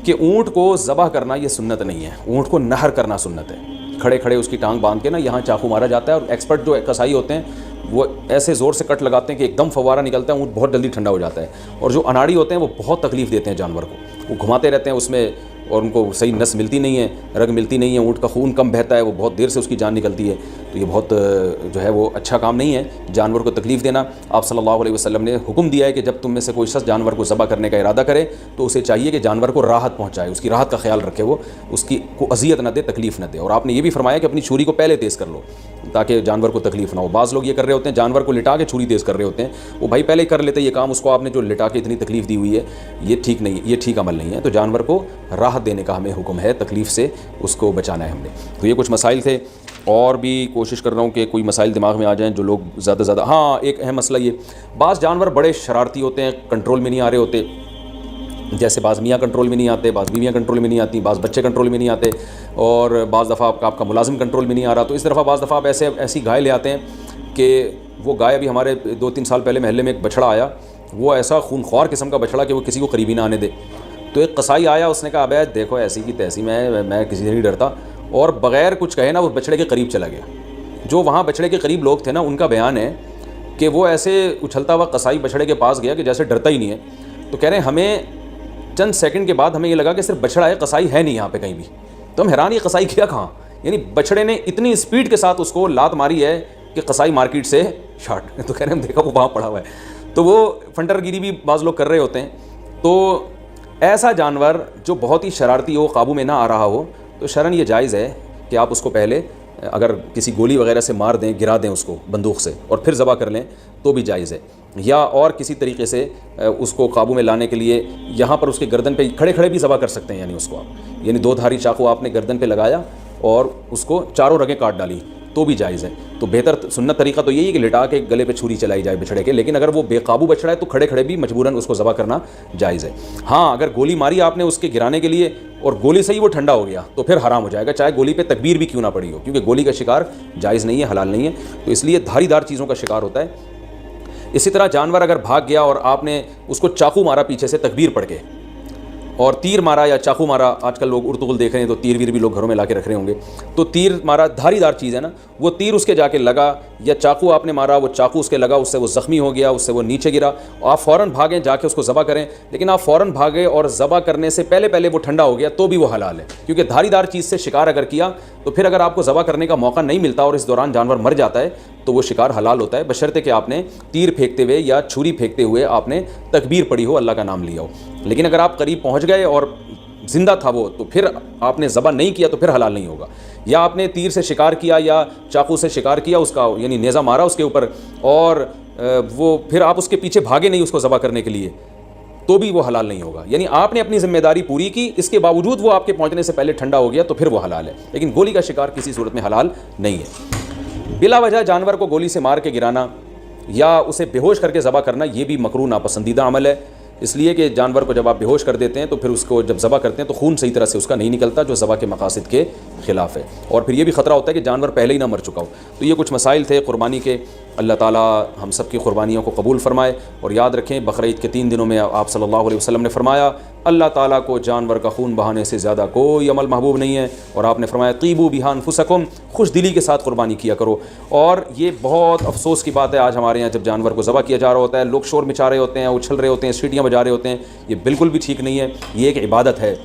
کہ اونٹ کو ذبح کرنا یہ سنت نہیں ہے, اونٹ کو نہر کرنا سنت ہے. کھڑے کھڑے اس کی ٹانگ باندھ کے نا یہاں چاقو مارا جاتا ہے, اور ایکسپرٹ جو کسائی ہوتے ہیں وہ ایسے زور سے کٹ لگاتے ہیں کہ ایک دم فوارہ نکلتا ہے, اونٹ بہت جلدی ٹھنڈا ہو جاتا ہے. اور جو اناڑی ہوتے ہیں وہ بہت تکلیف دیتے ہیں جانور کو, وہ گھماتے رہتے ہیں اس میں, اور ان کو صحیح نس ملتی نہیں ہے, رگ ملتی نہیں ہے, اونٹ کا خون کم بہتا ہے, وہ بہت دیر سے اس کی جان نکلتی ہے. تو یہ بہت جو ہے وہ اچھا کام نہیں ہے جانور کو تکلیف دینا. آپ صلی اللہ علیہ وسلم نے حکم دیا ہے کہ جب تم میں سے کوئی شخص جانور کو ذبح کرنے کا ارادہ کرے تو اسے چاہیے کہ جانور کو راحت پہنچائے, اس کی راحت کا خیال رکھے, وہ اس کی کو اذیت نہ دے, تکلیف نہ دے. اور آپ نے یہ بھی فرمایا کہ اپنی چھری کو پہلے تیز کر لو تاکہ جانور کو تکلیف نہ ہو. بعض لوگ یہ کر رہے ہوتے ہیں, جانور کو لٹا کے چھری تیز کر رہے ہوتے ہیں, وہ بھائی پہلے ہی کر لیتے یہ کام, اس کو آپ نے جو لٹا کے اتنی تکلیف دی ہوئی ہے یہ ٹھیک نہیں, یہ ٹھیک عمل نہیں ہے. تو جانور کو راحت دینے کا ہمیں حکم ہے, تکلیف سے اس کو بچانا ہے ہم نے. تو یہ کچھ مسائل تھے, اور بھی کوشش کر رہا ہوں کہ کوئی مسائل دماغ میں آ جائیں جو لوگ زیادہ سے زیادہ. ہاں ایک اہم مسئلہ یہ, بعض جانور بڑے شرارتی ہوتے ہیں, کنٹرول میں نہیں آ رہے ہوتے, جیسے بعض میاں کنٹرول میں نہیں آتے, بعض بیویاں کنٹرول میں نہیں آتی, بعض بچے کنٹرول میں نہیں آتے, اور بعض دفعہ آپ کا ملازم کنٹرول میں نہیں آ رہا. تو اس طرح بعض دفعہ آپ ایسی گائے لے آتے ہیں کہ وہ گائے, ابھی ہمارے 2-3 سال پہلے محلے میں ایک بچڑا آیا, وہ ایسا خونخوار قسم کا بچڑا کہ وہ کسی کو قریبی نہ آنے دے. تو ایک قصائی آیا, اس نے کہا ابے دیکھو ایسی کی تیسی, میں کسی سے نہیں ڈرتا, اور بغیر کچھ کہے نا وہ بچڑے کے قریب چلا گیا. جو وہاں بچڑے کے قریب لوگ تھے نا ان کا بیان ہے کہ وہ ایسے اچھلتا ہوا قصائی بچڑے کے پاس گیا کہ جیسے ڈرتا ہی نہیں ہے. تو کہہ رہے ہیں ہمیں چند سیکنڈ کے بعد ہمیں یہ لگا کہ صرف بچڑا ہے, قصائی ہے نہیں یہاں پہ کہیں بھی. تو ہم حیران, یہ قصائی کیا کہاں, یعنی بچڑے نے اتنی اسپیڈ کے ساتھ اس کو لات ماری ہے کہ قصائی مارکیٹ سے شارٹ. تو کہہ رہے ہیں ہم دیکھا وہ وہاں پڑا ہوا ہے. تو وہ فنٹر گیری بھی بعض لوگ کر رہے ہوتے ہیں. تو ایسا جانور جو بہت ہی شرارتی ہو, قابو میں نہ آ رہا ہو, تو شرعاً یہ جائز ہے کہ آپ اس کو پہلے اگر کسی گولی وغیرہ سے مار دیں, گرا دیں اس کو بندوق سے, اور پھر ذبح کر لیں تو بھی جائز ہے. یا اور کسی طریقے سے اس کو قابو میں لانے کے لیے یہاں پر اس کے گردن پہ کھڑے کھڑے بھی ذبح کر سکتے ہیں, یعنی اس کو آپ, یعنی 2 دھاری چاقو آپ نے گردن پہ لگایا اور اس کو چاروں رگیں کاٹ ڈالی تو بھی جائز ہے. تو بہتر سنت طریقہ تو یہی ہے کہ لٹا کے گلے پہ چھری چلائی جائے بچڑے کے, لیکن اگر وہ بے قابو بچڑا ہے تو کھڑے کھڑے بھی مجبوراً اس کو ذبح کرنا جائز ہے. ہاں اگر گولی ماری آپ نے اس کے گرانے کے لیے اور گولی سے ہی وہ ٹھنڈا ہو گیا تو پھر حرام ہو جائے گا, چاہے گولی پہ تکبیر بھی کیوں نہ پڑی ہو, کیونکہ گولی کا شکار جائز نہیں ہے, حلال نہیں ہے. تو اس لیے دھاری دار چیزوں کا شکار ہوتا ہے. اسی طرح جانور اگر بھاگ گیا اور آپ نے اس کو چاقو مارا پیچھے سے تکبیر پڑھ کے, اور تیر مارا یا چاقو مارا, آج کل لوگ ارطغرل دیکھ رہے ہیں تو تیر ویر بھی لوگ گھروں میں لا کے رکھ رہے ہوں گے, تو تیر مارا, دھاری دار چیز ہے نا, وہ تیر اس کے جا کے لگا, یا چاقو آپ نے مارا, وہ چاقو اس کے لگا, اس سے وہ زخمی ہو گیا, اس سے وہ نیچے گرا, آپ فوراً بھاگیں جا کے اس کو ذبح کریں. لیکن آپ فوراً بھاگے اور ذبح کرنے سے پہلے وہ ٹھنڈا ہو گیا تو بھی وہ حلال ہے, کیونکہ دھاری دار چیز سے شکار اگر کیا تو پھر اگر آپ کو ذبح کرنے کا موقع نہیں ملتا اور اس دوران جانور مر جاتا ہے تو وہ شکار حلال ہوتا ہے, بشرطے کہ آپ نے تیر پھینکتے ہوئے یا چھری پھینکتے ہوئے آپ نے تکبیر پڑھی ہو, اللہ کا نام لیا ہو. لیکن اگر آپ قریب پہنچ گئے اور زندہ تھا وہ, تو پھر آپ نے ذبح نہیں کیا تو پھر حلال نہیں ہوگا. یا آپ نے تیر سے شکار کیا یا چاقو سے شکار کیا, اس کا یعنی نیزہ مارا اس کے اوپر, اور وہ پھر آپ اس کے پیچھے بھاگے نہیں اس کو ذبح کرنے کے لیے, تو بھی وہ حلال نہیں ہوگا. یعنی آپ نے اپنی ذمہ داری پوری کی, اس کے باوجود وہ آپ کے پہنچنے سے پہلے ٹھنڈا ہو گیا تو پھر وہ حلال ہے. لیکن گولی کا شکار کسی صورت میں حلال نہیں ہے. بلا وجہ جانور کو گولی سے مار کے گرانا یا اسے بے ہوش کر کے ذبح کرنا یہ بھی مکروہ ناپسندیدہ عمل ہے, اس لیے کہ جانور کو جب آپ بے ہوش کر دیتے ہیں تو پھر اس کو جب ذبح کرتے ہیں تو خون صحیح طرح سے اس کا نہیں نکلتا, جو ذبح کے مقاصد کے خلاف ہے, اور پھر یہ بھی خطرہ ہوتا ہے کہ جانور پہلے ہی نہ مر چکا ہو. تو یہ کچھ مسائل تھے قربانی کے. اللہ تعالیٰ ہم سب کی قربانیوں کو قبول فرمائے. اور یاد رکھیں بقرعید کے 3 دنوں میں آپ صلی اللہ علیہ وسلم نے فرمایا اللہ تعالیٰ کو جانور کا خون بہانے سے زیادہ کوئی عمل محبوب نہیں ہے, اور آپ نے فرمایا طیبوا بہا انفسکم, خوش دلی کے ساتھ قربانی کیا کرو. اور یہ بہت افسوس کی بات ہے آج ہمارے یہاں جب جانور کو ذبح کیا جا رہا ہوتا ہے لوگ شور مچا رہے ہوتے ہیں, اچھل رہے ہوتے ہیں, سیٹیاں بجا رہے ہوتے ہیں. یہ بالکل بھی ٹھیک نہیں ہے. یہ ایک عبادت ہے.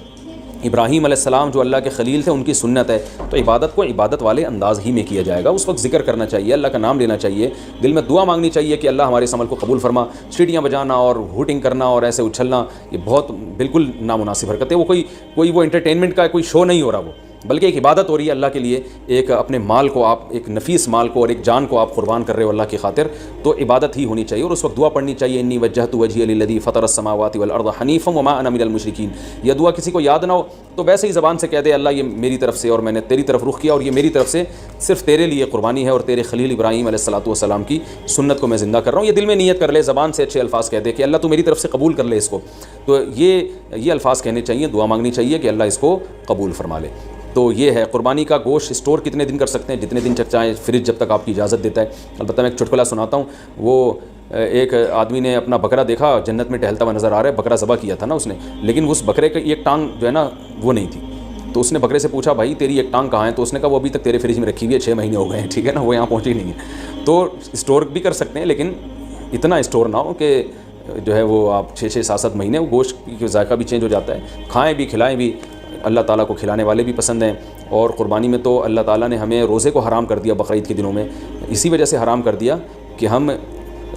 ابراہیم علیہ السلام جو اللہ کے خلیل تھے ان کی سنت ہے, تو عبادت کو عبادت والے انداز ہی میں کیا جائے گا. اس وقت ذکر کرنا چاہیے, اللہ کا نام لینا چاہیے, دل میں دعا مانگنی چاہیے کہ اللہ ہمارے اس عمل کو قبول فرما. سیٹیاں بجانا اور ہوٹنگ کرنا اور ایسے اچھلنا یہ بہت بالکل نامناسب حرکت ہے. وہ کوئی وہ انٹرٹینمنٹ کا کوئی شو نہیں ہو رہا, بلکہ ایک عبادت ہو رہی ہے اللہ کے لیے، ایک اپنے مال کو آپ، ایک نفیس مال کو اور ایک جان کو آپ قربان کر رہے ہو اللہ کی خاطر، تو عبادت ہی ہونی چاہیے. اور اس وقت دعا پڑھنی چاہیے، انی وجہت وجہی للذی فطر السماوات والارض حنیفا وما انا من المشرکین. یہ دعا کسی کو یاد نہ ہو تو ویسے ہی زبان سے کہہ دے اللہ یہ میری طرف سے اور میں نے تیری طرف رخ کیا اور یہ میری طرف سے صرف تیرے لیے قربانی ہے اور تیرے خلیل ابراہیم علیہ الصلوۃ والسلام کی سنت کو میں زندہ کر رہا ہوں. یہ دل میں نیت کر لے، زبان سے اچھے الفاظ کہہ دے کہ اللہ تو میری طرف سے قبول کر لے اس کو. تو یہ الفاظ کہنے چاہیے، دعا مانگنی چاہیے کہ اللہ اس کو قبول فرما لے. تو یہ ہے قربانی کا گوشت اسٹور کتنے دن کر سکتے ہیں، جتنے دن تک چاہیں، فریج جب تک آپ کی اجازت دیتا ہے. البتہ میں ایک چٹکلا سناتا ہوں. وہ ایک آدمی نے اپنا بکرا دیکھا جنت میں ٹہلتا ہوا نظر آ رہا ہے، بکرا ذبح کیا تھا نا اس نے، لیکن اس بکرے کی ایک ٹانگ جو ہے نا وہ نہیں تھی. تو اس نے بکرے سے پوچھا بھائی تیری ایک ٹانگ کہاں ہے؟ تو اس نے کہا وہ ابھی تک تیرے فریج میں رکھی ہوئی ہے، 6 مہینے ہو گئے ہیں، ٹھیک ہے نا، وہ یہاں پہنچی نہیں ہے. تو اسٹور بھی کر سکتے ہیں لیکن اتنا اسٹور نہ ہو کہ جو ہے وہ آپ 6 7 مہینے، وہ گوشت کی ذائقہ بھی چینج ہو جاتا ہے. کھائیں بھی کھلائیں بھی، اللہ تعالیٰ کو کھلانے والے بھی پسند ہیں. اور قربانی میں تو اللہ تعالیٰ نے ہمیں روزے کو حرام کر دیا بقرعید کے دنوں میں، اسی وجہ سے حرام کر دیا کہ ہم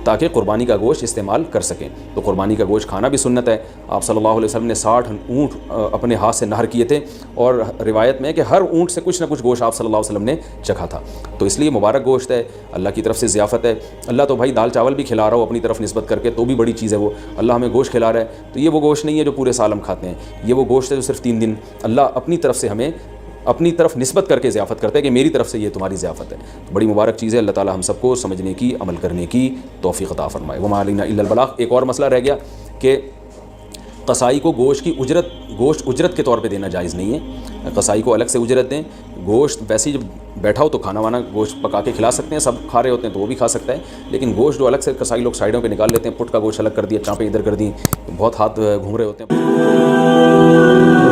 تاکہ قربانی کا گوشت استعمال کر سکیں. تو قربانی کا گوشت کھانا بھی سنت ہے. آپ صلی اللہ علیہ وسلم نے 60 اونٹ اپنے ہاتھ سے نہر کیے تھے، اور روایت میں ہے کہ ہر اونٹ سے کچھ نہ کچھ گوشت آپ صلی اللہ علیہ وسلم نے چکھا تھا. تو اس لیے مبارک گوشت ہے، اللہ کی طرف سے ضیافت ہے. اللہ تو بھائی دال چاول بھی کھلا رہا ہو اپنی طرف نسبت کر کے تو بھی بڑی چیز ہے. وہ اللہ ہمیں گوشت کھلا رہا ہے تو یہ وہ گوشت نہیں ہے جو پورے سال ہم کھاتے ہیں، یہ وہ گوشت ہے جو صرف 3 دن اللہ اپنی طرف سے ہمیں اپنی طرف نسبت کر کے ضیافت کرتے ہیں کہ میری طرف سے یہ تمہاری ضیافت ہے. بڑی مبارک چیز ہے. اللہ تعالی ہم سب کو سمجھنے کی، عمل کرنے کی توفیق عطا فرمائے. وما علینا الا البلاغ. ایک اور مسئلہ رہ گیا کہ قصائی کو گوشت اجرت کے طور پہ دینا جائز نہیں ہے. قصائی کو الگ سے اجرت دیں. گوشت ویسے جب بیٹھا ہو تو کھانا وانا گوشت پکا کے کھلا سکتے ہیں، سب کھا رہے ہوتے ہیں تو وہ بھی کھا سکتا ہے. لیکن گوشت جو الگ سے قصائی لوگ سائڈوں پہ نکال لیتے ہیں، پٹ کا گوشت الگ کر دیا، چانپیں ادھر کر دیں، بہت ہاتھ گھوم رہے ہوتے ہیں.